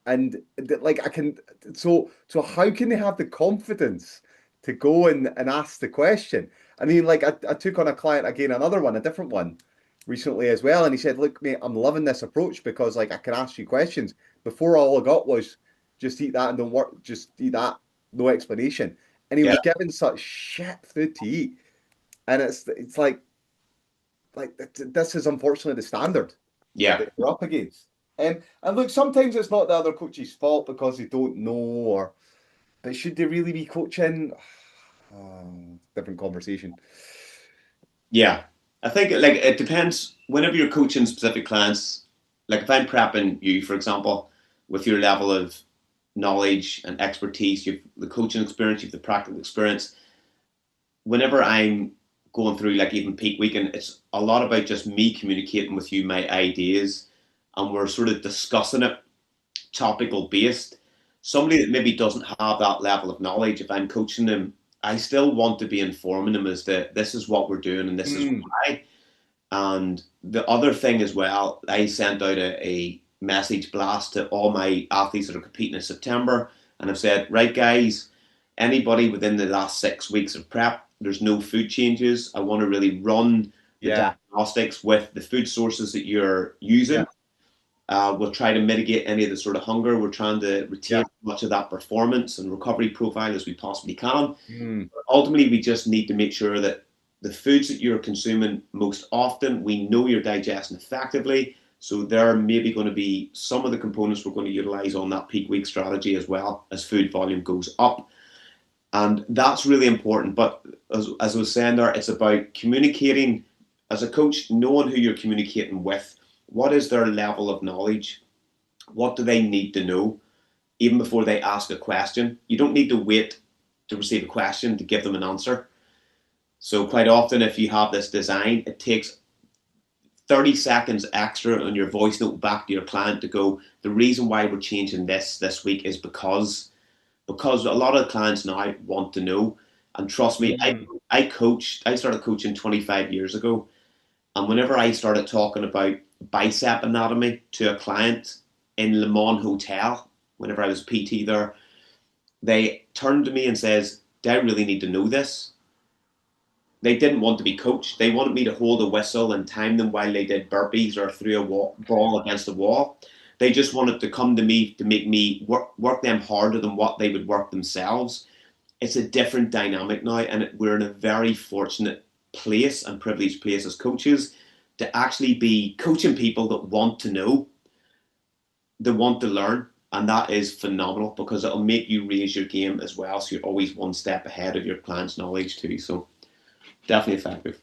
S1: And like I can so how can they have the confidence to go and ask the question? I mean, like I took on a client again, another one, a different one recently as well. And he said, look, mate, I'm loving this approach because like I can ask you questions. Before all I got was just eat that and don't work, just eat that, no explanation. And he
S2: yeah,
S1: was given such shit food to eat. And it's like this is unfortunately the standard
S2: yeah.
S1: that you're up against. And look, sometimes it's not the other coach's fault because they don't know, or but should they really be coaching? Different conversation.
S2: Yeah, I think like it depends. Whenever you're coaching specific clients, like if I'm prepping you, for example, with your level of knowledge and expertise, you've the coaching experience, you've the practical experience. Whenever I'm going through like even peak weekend, it's a lot about just me communicating with you my ideas, and we're sort of discussing it topical based. Somebody that maybe doesn't have that level of knowledge, if I'm coaching them, I still want to be informing them as to this is what we're doing and this is
S1: Mm,
S2: why. And the other thing as well, I sent out a message blast to all my athletes that are competing in September, and I've said, right, guys, anybody within the last 6 weeks of prep, there's no food changes. I want to really run the
S1: yeah,
S2: diagnostics with the food sources that you're using.
S1: yeah,
S2: We'll try to mitigate any of the sort of hunger. We're trying to retain
S1: yeah.
S2: as much of that performance and recovery profile as we possibly can.
S1: Mm,
S2: Ultimately, we just need to make sure that the foods that you're consuming most often, we know you're digesting effectively. So there are maybe going to be some of the components we're going to utilize on that peak week strategy as well as food volume goes up. And that's really important. But as I was saying there, it's about communicating as a coach, knowing who you're communicating with. What is their level of knowledge? What do they need to know even before they ask a question? You don't need to wait to receive a question to give them an answer. So quite often, if you have this design, it takes 30 seconds extra on your voice note back to your client to go, the reason why we're changing this week is because a lot of clients now want to know. And trust me,
S1: mm,
S2: I started coaching 25 years ago. And whenever I started talking about bicep anatomy to a client in Le Mans Hotel, whenever I was PT there, they turned to me and says, do I really need to know this? They didn't want to be coached. They wanted me to hold a whistle and time them while they did burpees or threw a ball against the wall. They just wanted to come to me to make me work them harder than what they would work themselves. It's a different dynamic now, and we're in a very fortunate place and privileged place as coaches to actually be coaching people that want to know, that want to learn, and that is phenomenal because it'll make you raise your game as well. So you're always one step ahead of your client's knowledge too. So definitely effective.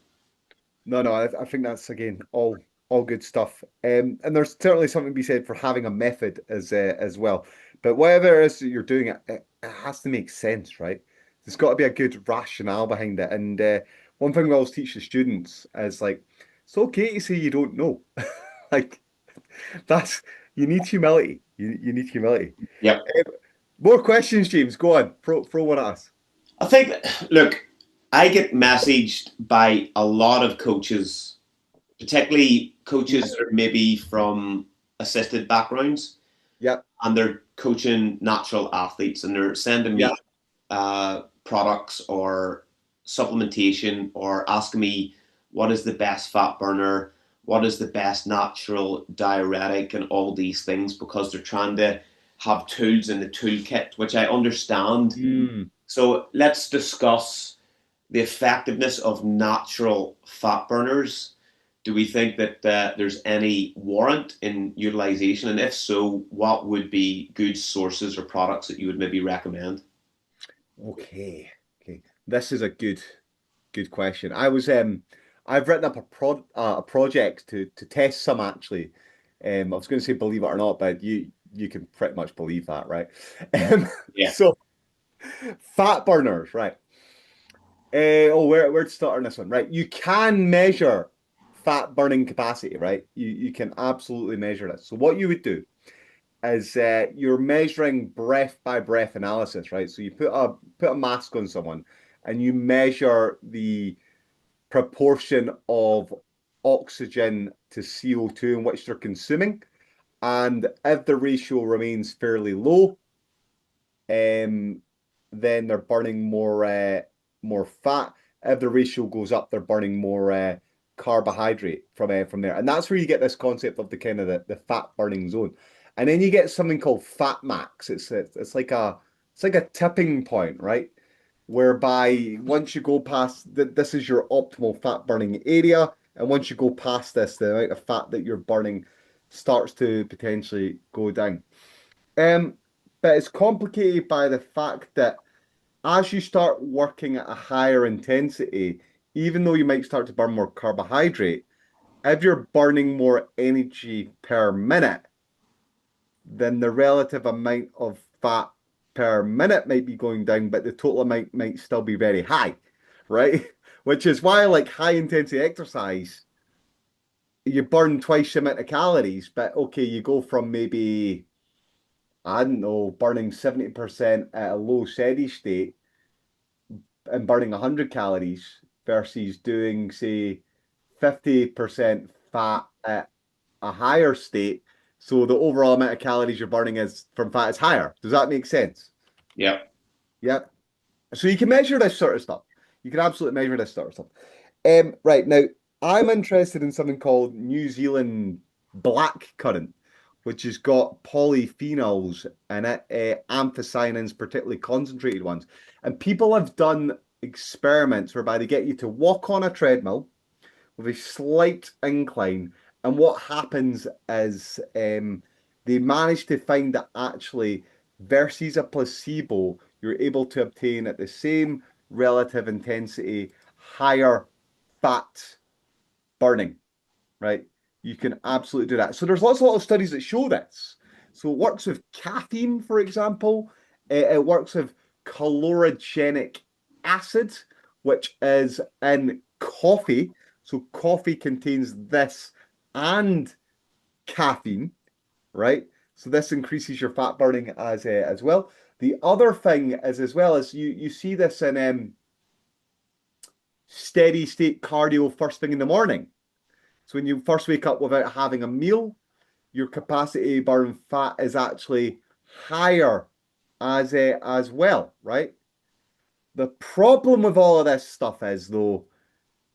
S1: no, no, I think that's again all good stuff. And there's certainly something to be said for having a method as well. But whatever it is that you're doing, it has to make sense, right? There's got to be a good rationale behind it. And one thing we always teach the students is like, it's okay to say you don't know. Like that's you need humility. You need humility.
S2: Yep.
S1: More questions, James. Go on. Throw one at us.
S2: I think, look, I get messaged by a lot of coaches, particularly coaches that are maybe from assisted backgrounds,
S1: Yep.
S2: and they're coaching natural athletes, and they're sending me
S1: Yep.
S2: products or supplementation or asking me what is the best fat burner, what is the best natural diuretic, and all these things because they're trying to have tools in the toolkit, which I understand.
S1: Mm,
S2: So let's discuss the effectiveness of natural fat burners. Do we think that there's any warrant in utilization? And if so, what would be good sources or products that you would maybe recommend?
S1: Okay. Okay. This is a good question. I've written up a project to test some actually. I was going to say believe it or not, but you can pretty much believe that, right?
S2: Yeah.
S1: So fat burners, right? Where to start on this one, right? You can measure fat burning capacity, right? You can absolutely measure this. So what you would do is you're measuring breath by breath analysis, right? So you put a mask on someone and you measure the proportion of oxygen to CO2 in which they're consuming. And if the ratio remains fairly low, um, then they're burning more fat. If the ratio goes up, they're burning more carbohydrate from there, and that's where you get this concept of the kind of the fat burning zone. And then you get something called fat max. It's like a tipping point, right? Whereby once you go past this is your optimal fat burning area, and once you go past this, the amount of fat that you're burning starts to potentially go down. Um, but it's complicated by the fact that as you start working at a higher intensity, even though you might start to burn more carbohydrate, if you're burning more energy per minute, then the relative amount of fat per minute might be going down, but the total amount might still be very high, right? Which is why, like high intensity exercise, you burn twice the amount of calories, but okay, you go from maybe I don't know, burning 70% at a low steady state and burning 100 calories versus doing, say, 50% fat at a higher state. So the overall amount of calories you're burning is from fat is higher. Does that make sense?
S2: Yep.
S1: Yep. So you can measure this sort of stuff. You can absolutely measure this sort of stuff. Right now, I'm interested in something called New Zealand black currant, which has got polyphenols in it, anthocyanins, particularly concentrated ones. And people have done experiments whereby they get you to walk on a treadmill with a slight incline, and what happens is they manage to find that actually versus a placebo, you're able to obtain at the same relative intensity higher fat burning, right? You can absolutely do that. So there's a lot of studies that show this. So it works with caffeine, for example. It works with calorogenic acid, which is in coffee. So coffee contains this and caffeine, right? So this increases your fat burning as well. The other thing is as well as you see this in steady state cardio first thing in the morning. So when you first wake up without having a meal, your capacity to burn fat is actually higher as well, right? The problem with all of this stuff is though,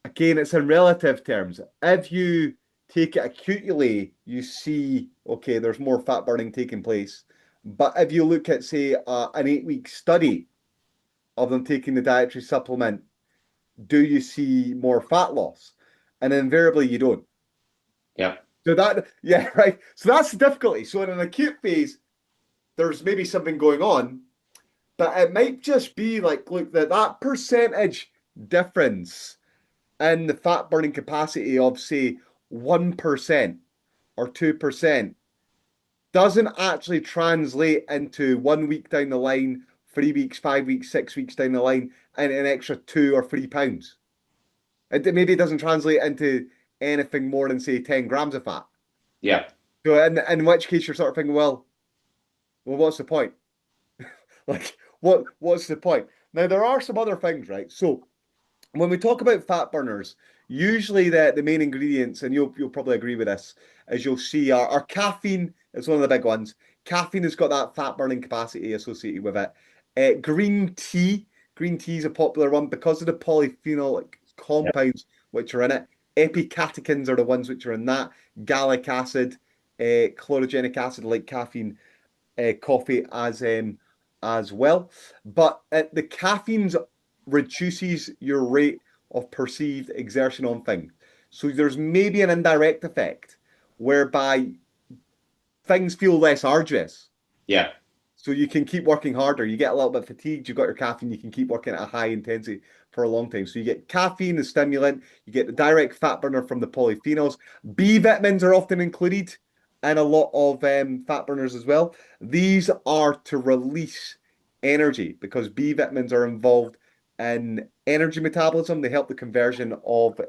S1: again, it's in relative terms. If you take it acutely, you see, okay, there's more fat burning taking place. But if you look at, say, an 8 week study of them taking the dietary supplement, do you see more fat loss? And invariably, you don't.
S2: Yep.
S1: So that, yeah, right. So that's the difficulty. So in an acute phase, there's maybe something going on, but it might just be like, look, that percentage difference in the fat burning capacity of, say, 1% or 2% doesn't actually translate into 1 week down the line, 3 weeks, 5 weeks, 6 weeks down the line, and an extra 2 or 3 pounds. Maybe it doesn't translate into anything more than, say, 10 grams of fat.
S2: Yep.
S1: So in which case you're sort of thinking, well, what's the point? Like, what's the point? Now there are some other things, right? So when we talk about fat burners, usually the main ingredients, and you'll probably agree with this, as you'll see, are caffeine is one of the big ones. Caffeine has got that fat burning capacity associated with it. Green tea is a popular one because of the polyphenolic
S2: Yep.
S1: compounds which are in it. Epicatechins are the ones which are in that. Gallic acid, chlorogenic acid, like caffeine, coffee as well. But the caffeine's reduces your rate of perceived exertion on things. So there's maybe an indirect effect whereby things feel less arduous.
S2: Yeah.
S1: So you can keep working harder. You get a little bit fatigued. You've got your caffeine. You can keep working at a high intensity for a long time. So you get caffeine, the stimulant. You get the direct fat burner from the polyphenols. B vitamins are often included in a lot of fat burners as well. These are to release energy because B vitamins are involved in energy metabolism. They help the conversion of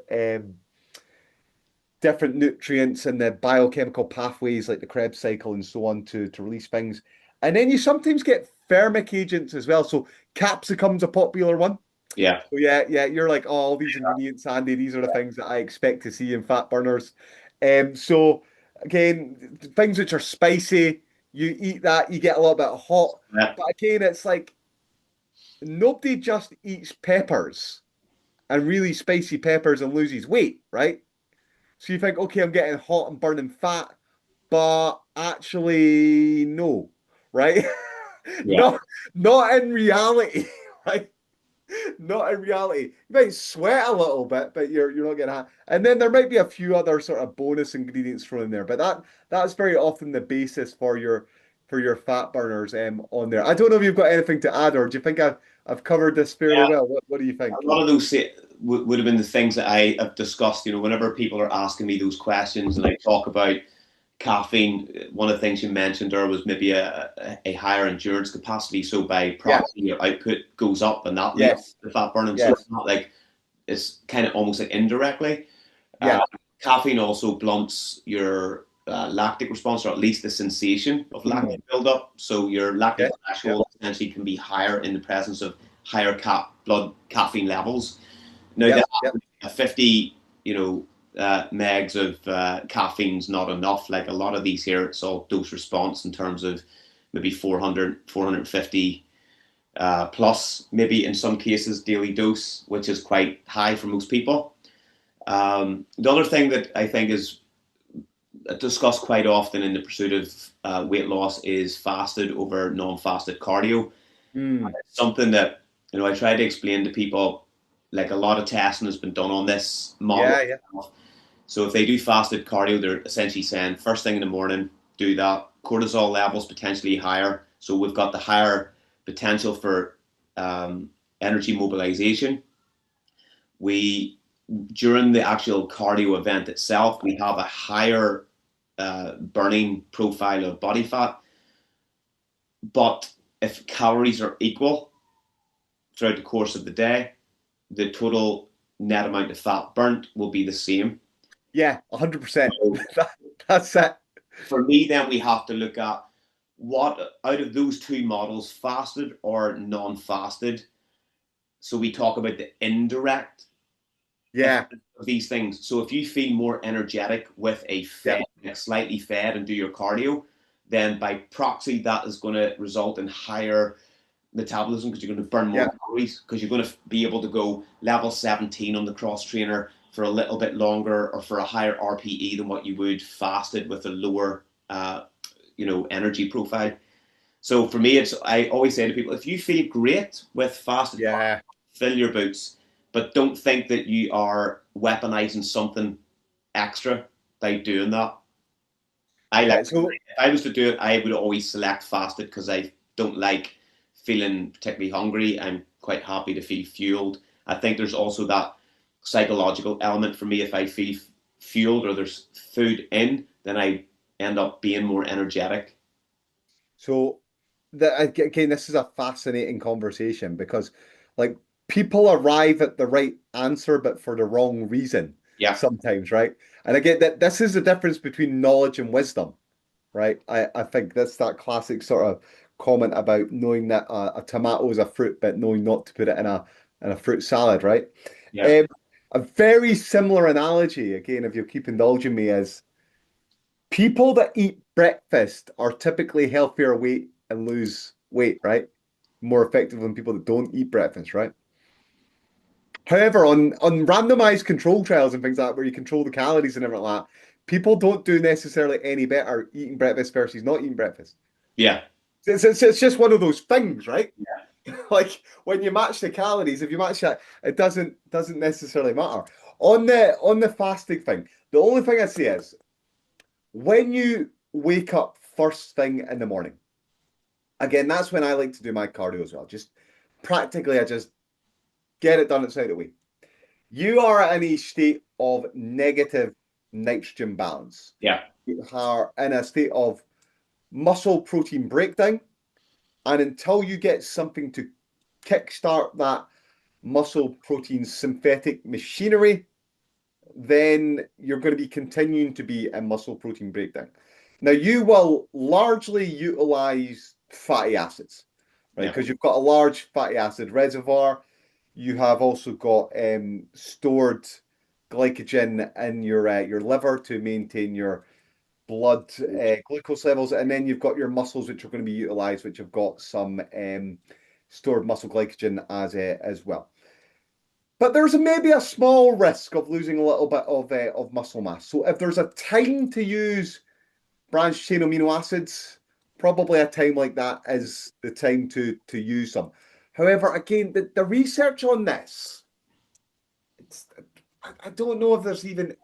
S1: different nutrients and the biochemical pathways like the Krebs cycle and so on to release things. And then you sometimes get thermic agents as well. So capsicum's a popular one.
S2: Yeah.
S1: So yeah, you're like, oh, all these ingredients, Andy, these are the things that I expect to see in fat burners. So again, things which are spicy, you eat that, you get a little bit hot.
S2: Yeah.
S1: But again, it's like nobody just eats peppers and really spicy peppers and loses weight, right? So you think, okay, I'm getting hot and burning fat, but actually, no, right?
S2: Yeah.
S1: Not, not in reality, right? Not in reality. You might sweat a little bit, but you're not getting hot. And then there might be a few other sort of bonus ingredients thrown in there, but that's very often the basis for your fat burners on there. I don't know if you've got anything to add, or do you think I've covered this fairly
S2: Yeah.
S1: well? What do you
S2: A
S1: think?
S2: lot of those would have been the things that I have discussed. Whenever people are asking me those questions and I talk about caffeine, one of the things you mentioned there was maybe a higher endurance capacity. So by
S1: Yeah.
S2: proxy, your output goes up, and that leads
S1: Yes.
S2: to fat burning. So
S1: Yes.
S2: it's not like it's kind of almost like indirectly. Uh,
S1: Yeah.
S2: Caffeine also blunts your lactic response, or at least the sensation of
S1: Mm.
S2: lactic buildup. So your lactic
S1: Okay. Yeah.
S2: threshold essentially can be higher in the presence of higher blood caffeine levels. Now,
S1: Yep. Yep.
S2: a 50, megs of caffeine's not enough. Like a lot of these here, it's all dose response in terms of maybe 400, 450 plus, maybe in some cases, daily dose, which is quite high for most people. The other thing that I think is discussed quite often in the pursuit of weight loss is fasted over non-fasted cardio.
S1: Mm.
S2: It's something that I try to explain to people. Like a lot of testing has been done on this model.
S1: Yeah. Yeah.
S2: So if they do fasted cardio, they're essentially saying first thing in the morning, do that. Cortisol levels potentially higher, so we've got the higher potential for energy mobilization. We During the actual cardio event itself, we have a higher burning profile of body fat. But if calories are equal throughout the course of the day, the total net amount of fat burnt will be the same.
S1: Yeah. 100%.
S2: So
S1: That's it.
S2: for me, then we have to look at what out of those two models, fasted or non-fasted. So we talk about the indirect
S1: Yeah.
S2: of these things. So if you feel more energetic with a
S1: Yeah.
S2: fed, slightly fed, and do your cardio, then by proxy that is going to result in higher metabolism because you're going to burn more
S1: Yeah.
S2: calories because you're going to be able to go level 17 on the cross trainer for a little bit longer or for a higher RPE than what you would fasted with a lower energy profile. So for me, I always say to people, if you feel great with fasted,
S1: Yeah.
S2: fill your boots, but don't think that you are weaponizing something extra by doing that.
S1: Yeah.
S2: If I was to do it, I would always select fasted because I don't like feeling particularly hungry. I'm quite happy to feel fueled. I think there's also that psychological element for me. If I feel fueled or there's food in, then I end up being more energetic.
S1: So again, this is a fascinating conversation because like people arrive at the right answer, but for the wrong reason
S2: Yeah,
S1: sometimes, right? And again, that this is the difference between knowledge and wisdom, right? I think that's that classic sort of comment about knowing that a tomato is a fruit, but knowing not to put it in a fruit salad, right?
S2: yeah,
S1: Um, a very similar analogy, again, if you'll keep indulging me, is people that eat breakfast are typically healthier weight and lose weight, right? More effective than people that don't eat breakfast, right? However, on randomized control trials and things like that, where you control the calories and everything like that, people don't do necessarily any better eating breakfast versus not eating breakfast.
S2: yeah,
S1: It's just one of those things, right? Like when you match the calories, if you match that, it doesn't necessarily matter. On the fasting thing, the only thing I say is when you wake up first thing in the morning, again, that's when I like to do my cardio as well. Just practically, I just get it done outside the way. You are in a state of negative nitrogen balance.
S2: Yeah.
S1: You are in a state of muscle protein breakdown. And until you get something to kickstart that muscle protein synthetic machinery, then you're going to be continuing to be in muscle protein breakdown. Now, you will largely utilize fatty acids, right?
S2: Yeah.
S1: Because you've got a large fatty acid reservoir. You have also got stored glycogen in your liver to maintain your blood glucose levels, and then you've got your muscles, which are going to be utilized, which have got some stored muscle glycogen as well. But there's maybe a small risk of losing a little bit of muscle mass. So if there's a time to use branched chain amino acids, probably a time like that is the time to use them. However, again, the research on this, it's I don't know if there's even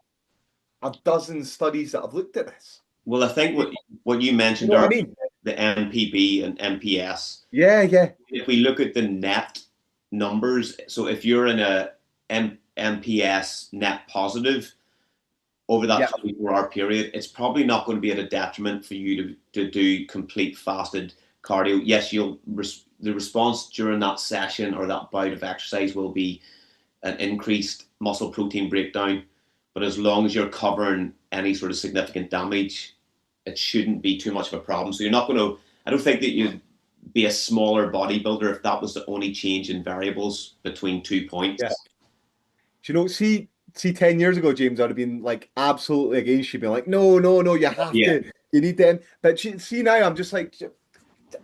S1: a dozen studies that have looked at this.
S2: Well, I think what you
S1: You
S2: mentioned
S1: know what I
S2: are
S1: mean?
S2: the MPB and MPS.
S1: Yeah, yeah,
S2: If we look at the net numbers, so if you're in a MPS net positive over that
S1: yeah.
S2: 24-hour period, it's probably not going to be at a detriment for you to do complete fasted cardio. Yes, the response during that session or that bout of exercise will be an increased muscle protein breakdown, but as long as you're covering any sort of significant damage, it shouldn't be too much of a problem. So you're not going to. I don't think that you'd be a smaller bodybuilder if that was the only change in variables between 2 points.
S1: Yeah. Do you know, see 10 years ago, James, I'd have been like absolutely against you, being like, no, no, no, you have
S2: Yeah.
S1: to, you need them. But see now, I'm just like,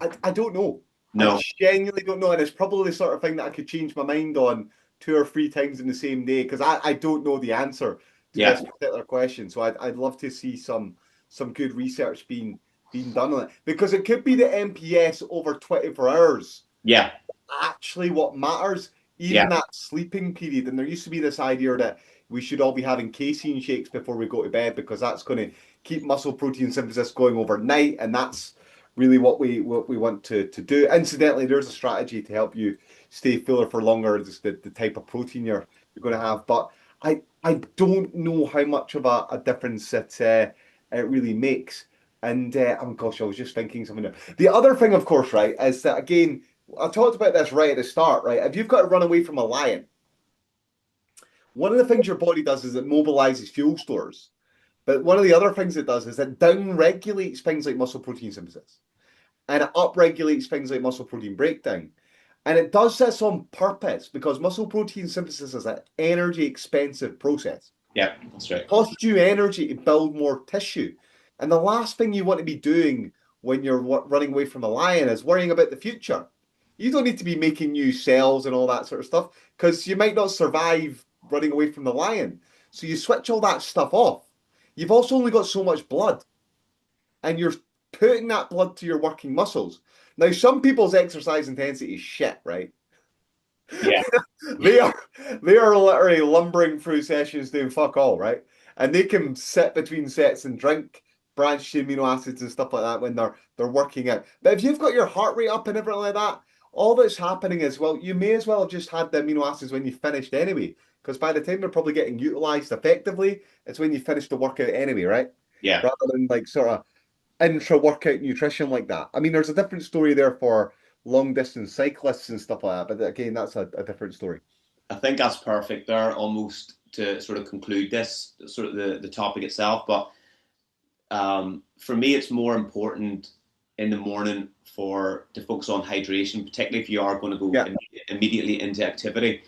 S1: I don't know. I
S2: No.
S1: genuinely don't know. And it's probably the sort of thing that I could change my mind on 2 or 3 times in the same day because I don't know the answer to
S2: Yeah.
S1: this particular question. So I'd love to see some good research being done on it because it could be the MPS over 24 hours
S2: Yeah.
S1: actually what matters,
S2: Yeah.
S1: even that sleeping period. And there used to be this idea that we should all be having casein shakes before we go to bed because that's going to keep muscle protein synthesis going overnight, and that's really what we want to do. Incidentally, there's a strategy to help you stay fuller for longer, just the type of protein you're going to have. But I don't know how much of a difference it really makes. And oh gosh, I was just thinking something there. The other thing, of course, right, is that again, I talked about this right at the start, right? If you've got to run away from a lion, one of the things your body does is it mobilizes fuel stores. But one of the other things it does is it down regulates things like muscle protein synthesis and it up regulates things like muscle protein breakdown. And it does this on purpose because muscle protein synthesis is an energy expensive process.
S2: Yeah. That's right.
S1: Costs you energy to build more tissue. And the last thing you want to be doing when you're running away from a lion is worrying about the future. You don't need to be making new cells and all that sort of stuff because you might not survive running away from the lion. So you switch all that stuff off. You've also only got so much blood and you're putting that blood to your working muscles. Now, some people's exercise intensity is shit, right?
S2: Yeah.
S1: They are they are literally lumbering through sessions doing fuck all, right? And they can sit between sets and drink branched amino acids and stuff like that when they're working out. But if you've got your heart rate up and everything like that, all that's happening is well, you may as well have just had the amino acids when you finished anyway. Because by the time they're probably getting utilized effectively, it's when you finish the workout anyway, right?
S2: Yeah.
S1: Rather than like sort of intra-workout nutrition like that. I mean, there's a different story there for long distance cyclists and stuff like that, but again, that's a different story.
S2: I think that's perfect there, almost to sort of conclude this sort of the topic itself. But for me, it's more important in the morning to focus on hydration, particularly if you are going to go
S1: Yeah.
S2: immediately into activity.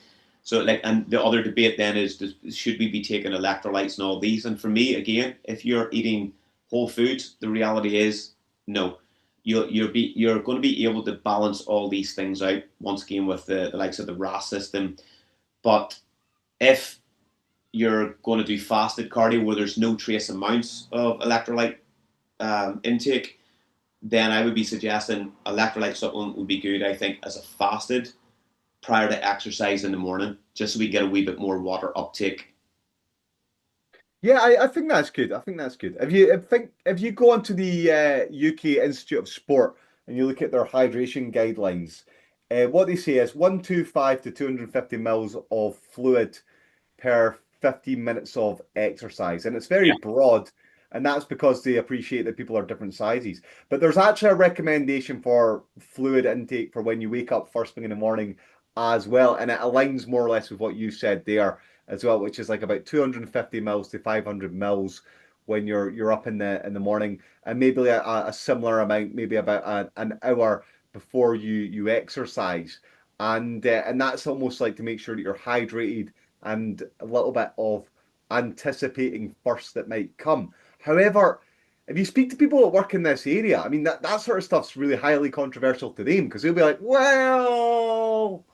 S2: So, like, and the other debate then is, should we be taking electrolytes and all these? And for me, again, if you're eating whole foods, the reality is no. You're going to be able to balance all these things out once again with the likes of the RAS system. But if you're going to do fasted cardio where there's no trace amounts of electrolyte intake, then I would be suggesting electrolyte supplement would be good, I think, as a fasted prior to exercise in the morning, just so we get a wee bit more water uptake.
S1: Yeah, I think that's good. I think that's good. If you go onto the UK Institute of Sport and you look at their hydration guidelines, what they say is 125 to 250 mils of fluid per 15 minutes of exercise. And it's very
S2: Yeah.
S1: broad, and that's because they appreciate that people are different sizes. But there's actually a recommendation for fluid intake for when you wake up first thing in the morning as well. And it aligns more or less with what you said there as well, which is like about 250 mils to 500 mils when you're up in the morning, and maybe a similar amount, maybe about an hour before you exercise. And that's almost like to make sure that you're hydrated and a little bit of anticipating first that might come. However, if you speak to people that work in this area, I mean that sort of stuff's really highly controversial to them because they'll be like, well,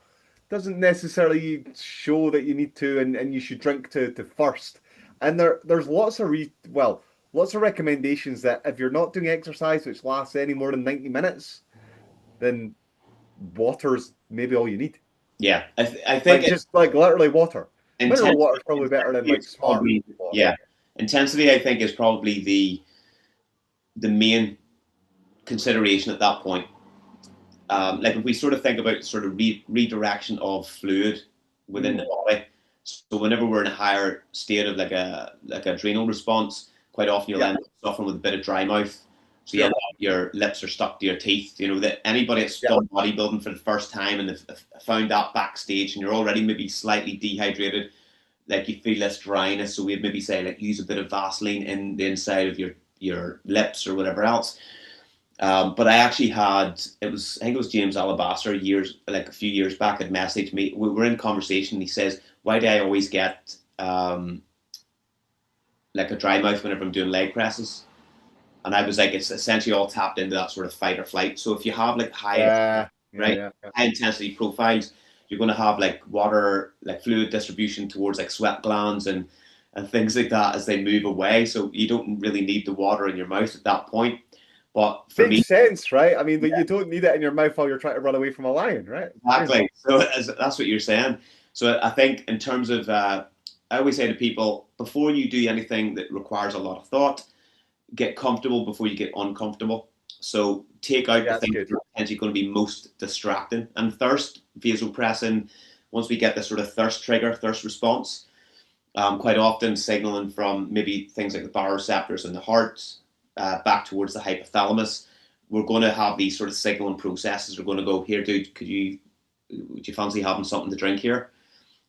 S1: doesn't necessarily show that you need to and you should drink to first. And there's lots of recommendations that if you're not doing exercise which lasts any more than 90 minutes, then water's maybe all you need.
S2: Yeah, I think
S1: Like just like literally water. Mineral
S2: intensity,
S1: water is probably better than
S2: intensity
S1: like
S2: is
S1: smart
S2: probably
S1: water.
S2: yeah, intensity I think is probably the main consideration at that point. Like if we sort of think about sort of redirection of fluid within the
S1: Mm,
S2: body. So whenever we're in a higher state of like adrenal response, quite often you'll
S1: yeah,
S2: end up suffering with a bit of dry mouth. So you end
S1: sure.
S2: up your lips are stuck to your teeth. You know that anybody that's
S1: Yeah.
S2: done bodybuilding for the first time and have found that backstage, and you're already maybe slightly dehydrated, like you feel this dryness. So we'd maybe say like use a bit of Vaseline in the inside of your lips or whatever else. But I actually had I think it was James Alabaster like a few years back had messaged me. We were in conversation. And he says, "Why do I always get like a dry mouth whenever I'm doing leg presses?" And I was like, "It's essentially all tapped into that sort of fight or flight. So if you have like
S1: Yeah. Yeah.
S2: right
S1: Yeah. Yeah.
S2: high intensity profiles, you're going to have like water, like fluid distribution towards like sweat glands and things like that as they move away. So you don't really need the water in your mouth at that point. But for me,
S1: Makes sense, right? I mean, but you don't need it in your mouth while you're trying to run away from a lion, right? Crazy.
S2: exactly. So that's what you're saying. So I think in terms of, I always say to people, before you do anything that requires a lot of thought, get comfortable before you get uncomfortable. So take out
S1: Yeah,
S2: the
S1: that's
S2: things
S1: good.
S2: that are potentially going to be most distracting. And thirst, vasopressin, once we get this sort of thirst trigger, thirst response, quite often signaling from maybe things like the baroreceptors in the heart back towards the hypothalamus. We're going to have these sort of signaling processes. We're going to go, here, dude, would you fancy having something to drink here?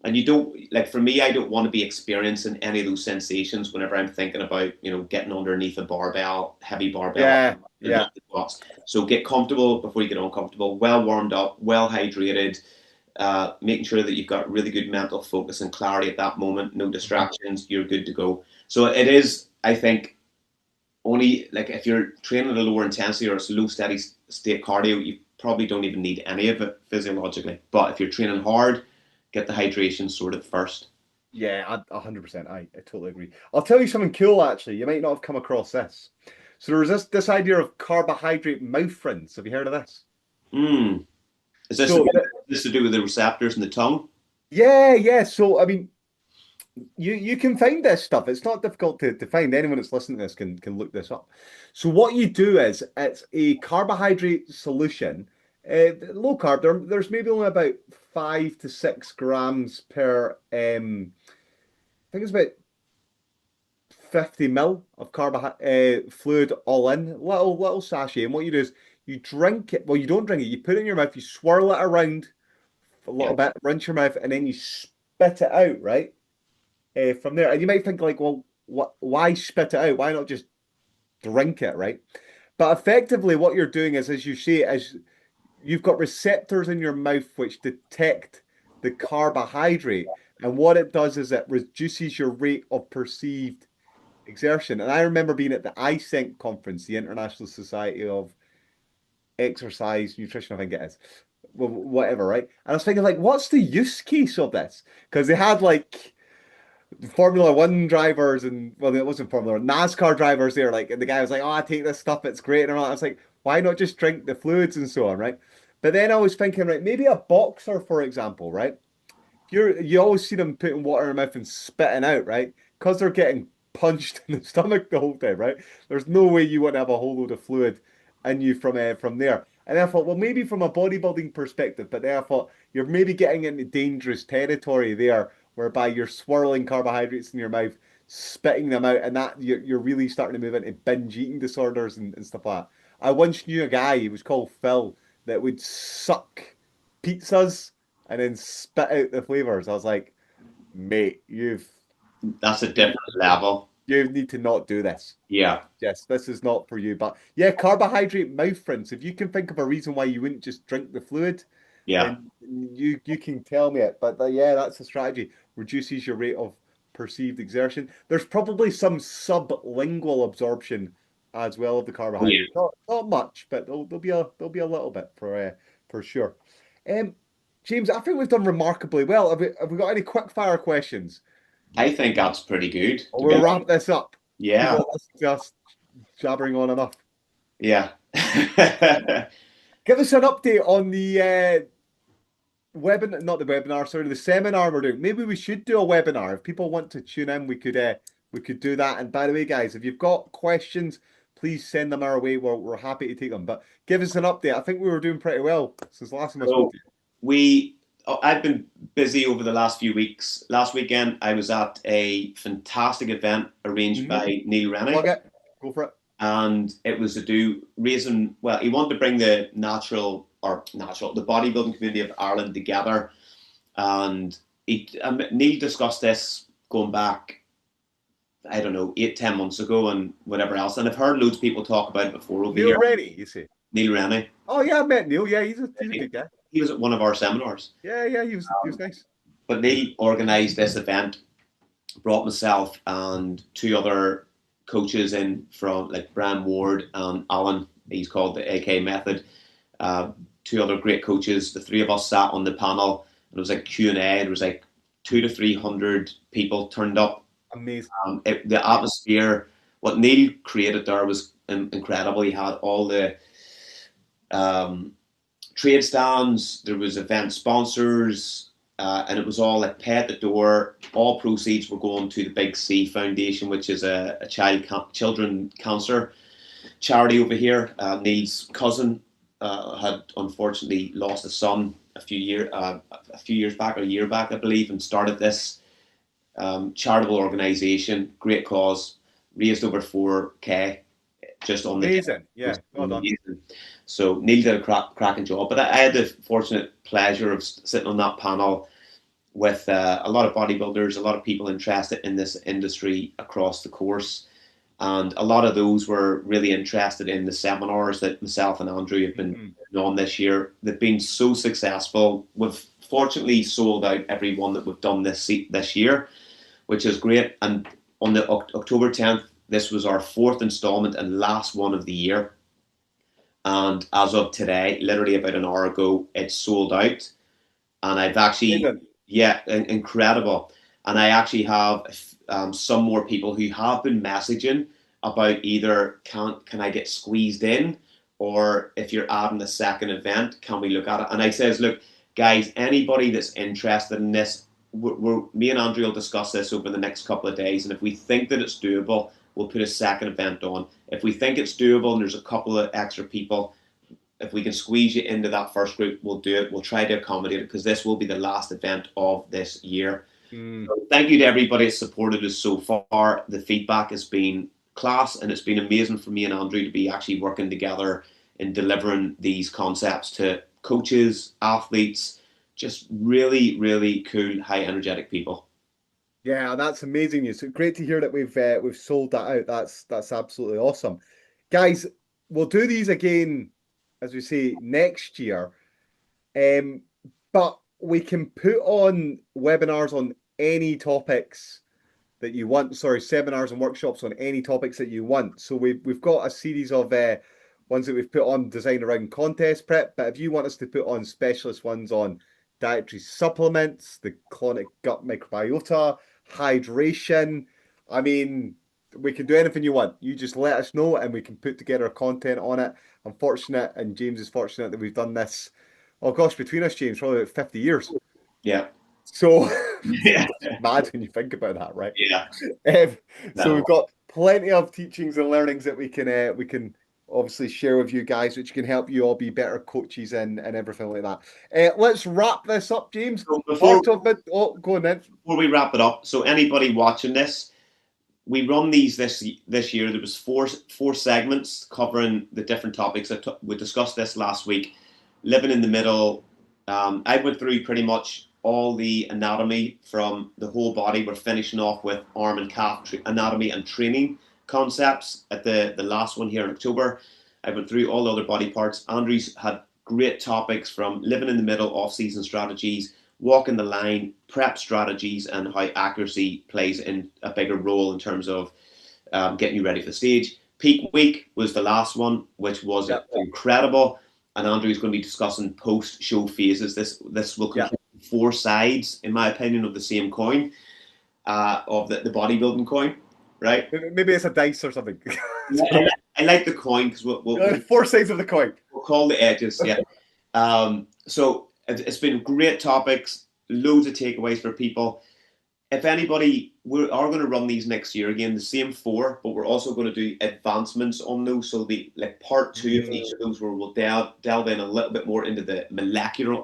S2: And you don't, like for me, I don't want to be experiencing any of those sensations whenever I'm thinking about, getting underneath a barbell, heavy barbell,
S1: Yeah,
S2: and
S1: yeah.
S2: squats. So get comfortable before you get uncomfortable, well warmed up, well hydrated, making sure that you've got really good mental focus and clarity at that moment, no
S1: Mhm.
S2: distractions, you're good to go. So it is, I think, only like if you're training at a lower intensity or it's low steady state cardio, you probably don't even need any of it physiologically. But if you're training hard, get the hydration sorted first.
S1: Yeah, 100%. I totally agree. I'll tell you something cool, actually. You might not have come across this. So there's this idea of carbohydrate mouth rinse. Have you heard of this?
S2: Mm. Is this
S1: So
S2: again this to do with the receptors in the tongue?
S1: yeah, yeah. So I mean, you can find this stuff. It's not difficult to find. Anyone that's listening to this can look this up. So what you do is it's a carbohydrate solution, low carb. There's maybe only about 5 to 6 grams per. I think it's about 50 mil of carbohydrate fluid all in, little sachet. And what you do is you drink it. Well, you don't drink it. You put it in your mouth. You swirl it around a
S2: Yeah.
S1: little bit, rinse your mouth, and then you spit it out. Right. From there. And you might think like, well, why spit it out? Why not just drink it, right? But effectively, what you're doing is, as you say, is you've got receptors in your mouth which detect the carbohydrate, and what it does is it reduces your rate of perceived exertion. And I remember being at the ISENC conference, the International Society of Exercise Nutrition, I think it is. Well, whatever, right? And I was thinking, like, what's the use case of this? Because they had like Formula One drivers and well, it wasn't Formula One, NASCAR drivers there. Like, and the guy was like, "Oh, I take this stuff, it's great." And all that. I was like, Why not just drink the fluids and so on, right? But then I was thinking, right, maybe a boxer, for example, right? You always see them putting water in their mouth and spitting out, right? Because they're getting punched in the stomach the whole time, right? There's no way you want to have a whole load of fluid in you from there. And I thought, well, maybe from a bodybuilding perspective, but then I thought you're maybe getting into dangerous territory there, whereby you're swirling carbohydrates in your mouth, spitting them out, and that you're really starting to move into binge eating disorders and stuff like that. I once knew a guy, he was called Phil, that would suck pizzas and then spit out the flavors. I was like, mate,
S2: That's a different level.
S1: you need to not do this.
S2: Yeah,
S1: Yes, this is not for you. But yeah, carbohydrate mouth rinse. If you can think of a reason why you wouldn't just drink the fluid,
S2: yeah.
S1: then you can tell me it. But yeah, that's a strategy. Reduces your rate of perceived exertion. There's probably some sublingual absorption as well of the
S2: Oh, yeah.
S1: carbohydrate. Not much, but there'll be a little bit for sure. Um, James, I think we've done remarkably well. Have we got any quick fire questions?
S2: I think that's pretty good,
S1: Or
S2: to be
S1: we'll
S2: honest.
S1: wrap this up. You
S2: Yeah,
S1: want us just jabbering on enough?
S2: yeah.
S1: Give us an update on the webinar, not the webinar, sorry, the seminar we're doing. Maybe we should do a webinar. If people want to tune in, we could do that. And by the way, guys, if you've got questions, please send them our way. We're happy to take them. But give us an update. I think we were doing pretty well since the last time I spoke
S2: So
S1: to you.
S2: I've been busy over the last few weeks. Last weekend, I was at a fantastic event arranged
S1: Mhm.
S2: by Neil Rennie,
S1: Plug it. Go for it.
S2: and it was to do raising. Well, he wanted to bring the the bodybuilding community of Ireland together, and Neil discussed this going back, I don't know, 8, 10 months ago, and whatever else. And I've heard loads of people talk about it before over
S1: Neil
S2: here.
S1: Rennie, you say?
S2: Neil Rennie,
S1: Oh yeah, I met Neil. Yeah, he's a good guy.
S2: he was at one of our seminars.
S1: Yeah, yeah, he was nice.
S2: But Neil organised this event, brought myself and two other coaches in from like Brian Ward and Alan. He's called the AK Method. Two other great coaches. The three of us sat on the panel, and it was like Q and A. There was like 200 to 300 people turned up.
S1: Amazing.
S2: The atmosphere, what Neil created there was incredible. He had all the um, trade stands. There was event sponsors. And it was all like pay at the door. All proceeds were going to the Big C Foundation, which is a children cancer charity over here. Neil's cousin had unfortunately lost a son a few years back, or a year back, I believe, and started this charitable organisation. Great cause, raised over 4K just on the day.
S1: Amazing. Yeah, well done.
S2: Amazing. So Neil did a cracking job. But I had the fortunate pleasure of sitting on that panel with a lot of bodybuilders, a lot of people interested in this industry across the course. And a lot of those were really interested in the seminars that myself and Andrew have been on this year. They've been so successful. We've fortunately sold out every one that we've done this year, which is great. And on the October 10th, this was our fourth installment and last one of the year. And as of today, literally about an hour ago, it's sold out. And I've actually,
S1: Amazing.
S2: yeah, incredible. And I actually have some more people who have been messaging about either can I get squeezed in, or if you're adding a second event, can we look at it? And I says, look, guys, anybody that's interested in this, me and Andrew will discuss this over the next couple of days. And if we think that it's doable, we'll put a second event on. If we think it's doable and there's a couple of extra people, if we can squeeze you into that first group, we'll do it. We'll try to accommodate it, because this will be the last event of this year. So thank you to everybody that's supported us so far. The feedback has been class, and it's been amazing for me and Andrew to be actually working together in delivering these concepts to coaches, athletes, just really, really cool, high energetic people.
S1: Yeah, that's amazing news. So great to hear that we've sold that out. That's absolutely awesome. Guys, we'll do these again, as we say, next year. Um, but we can put on webinars on any topics that you want. Sorry, seminars and workshops on any topics that you want. So we've got a series of ones that we've put on designed around contest prep. But if you want us to put on specialist ones on dietary supplements, the colonic gut microbiota, hydration, I mean, we can do anything you want. You just let us know and we can put together content on it. I'm fortunate, and James is fortunate that we've done this. Oh gosh, between us, James, probably about 50 years.
S2: Yeah.
S1: So
S2: Yeah.
S1: it's mad when you think about that, right?
S2: Yeah.
S1: Um, so we've
S2: No.
S1: got plenty of teachings and learnings that we can obviously share with you guys, which can help you all be better coaches and everything like that. Let's wrap this up, James.
S2: So
S1: Heart of it. Oh, go on then.
S2: before we wrap it up, so anybody watching this, we run these this year. There was four segments covering the different topics. We discussed this last week. Living in the middle. I went through pretty much all the anatomy from the whole body. We're finishing off with arm and calf anatomy and training concepts at the last one here in October. I went through all the other body parts. Andrew's had great topics from living in the middle, off-season strategies, walking the line, prep strategies, and how accuracy plays in a bigger role in terms of getting you ready for the stage. Peak week was the last one, which was
S1: Yeah.
S2: incredible. And Andrew's going to be discussing post-show phases. This will complete four sides, in my opinion, of the same coin, of the bodybuilding coin, right?
S1: Maybe it's a dice or something.
S2: I like the coin because we'll
S1: four sides of the coin.
S2: We'll call the edges, yeah. So it's been great topics, loads of takeaways for people. If anybody, we are going to run these next year again, the same four, but we're also going to do advancements on those. So it'll be like part two of each of those, where we'll delve in a little bit more into the molecular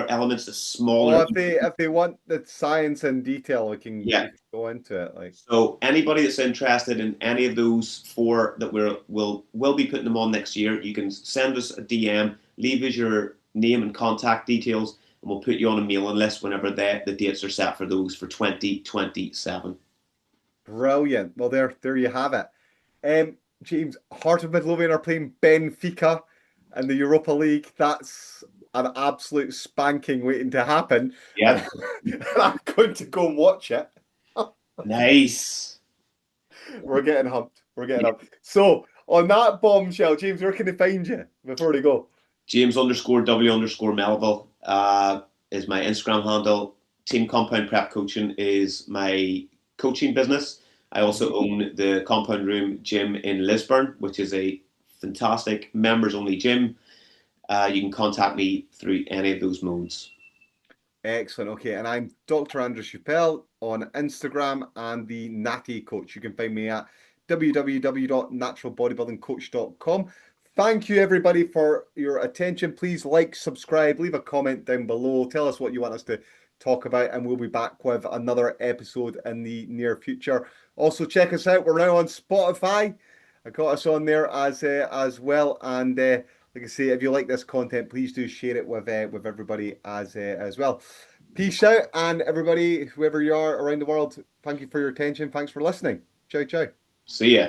S2: elements, the smaller.
S1: Well, if they want the science and detail, we can go into it. Like,
S2: so anybody that's interested in any of those four that we'll be putting them on next year, you can send us a DM, leave us your name and contact details, and we'll put you on a mailing list whenever the dates are set for those for 2027.
S1: Brilliant. Well, there you have it. James, Heart of Midlothian are playing Benfica in the Europa League. That's an absolute spanking waiting to happen.
S2: Yeah.
S1: And I'm going to go and watch it.
S2: Nice.
S1: We're getting humped. So, on that bombshell, James, where can they find you before they go?
S2: James_W_Melville is my Instagram handle. Team Compound Prep Coaching is my coaching business. I also own the Compound Room Gym in Lisburn, which is a fantastic members-only gym. You can contact me through any of those modes.
S1: Excellent. Okay, and I'm Dr. Andrew Chappell on Instagram and the Natty Coach. You can find me at www.naturalbodybuildingcoach.com. Thank you, everybody, for your attention. Please like, subscribe, leave a comment down below. Tell us what you want us to talk about, and we'll be back with another episode in the near future. Also, check us out. We're now on Spotify. I got us on there as well. And like I say, if you like this content, please do share it with everybody as well. Peace out, and everybody, whoever you are around the world, thank you for your attention. Thanks for listening. Ciao, ciao.
S2: See ya.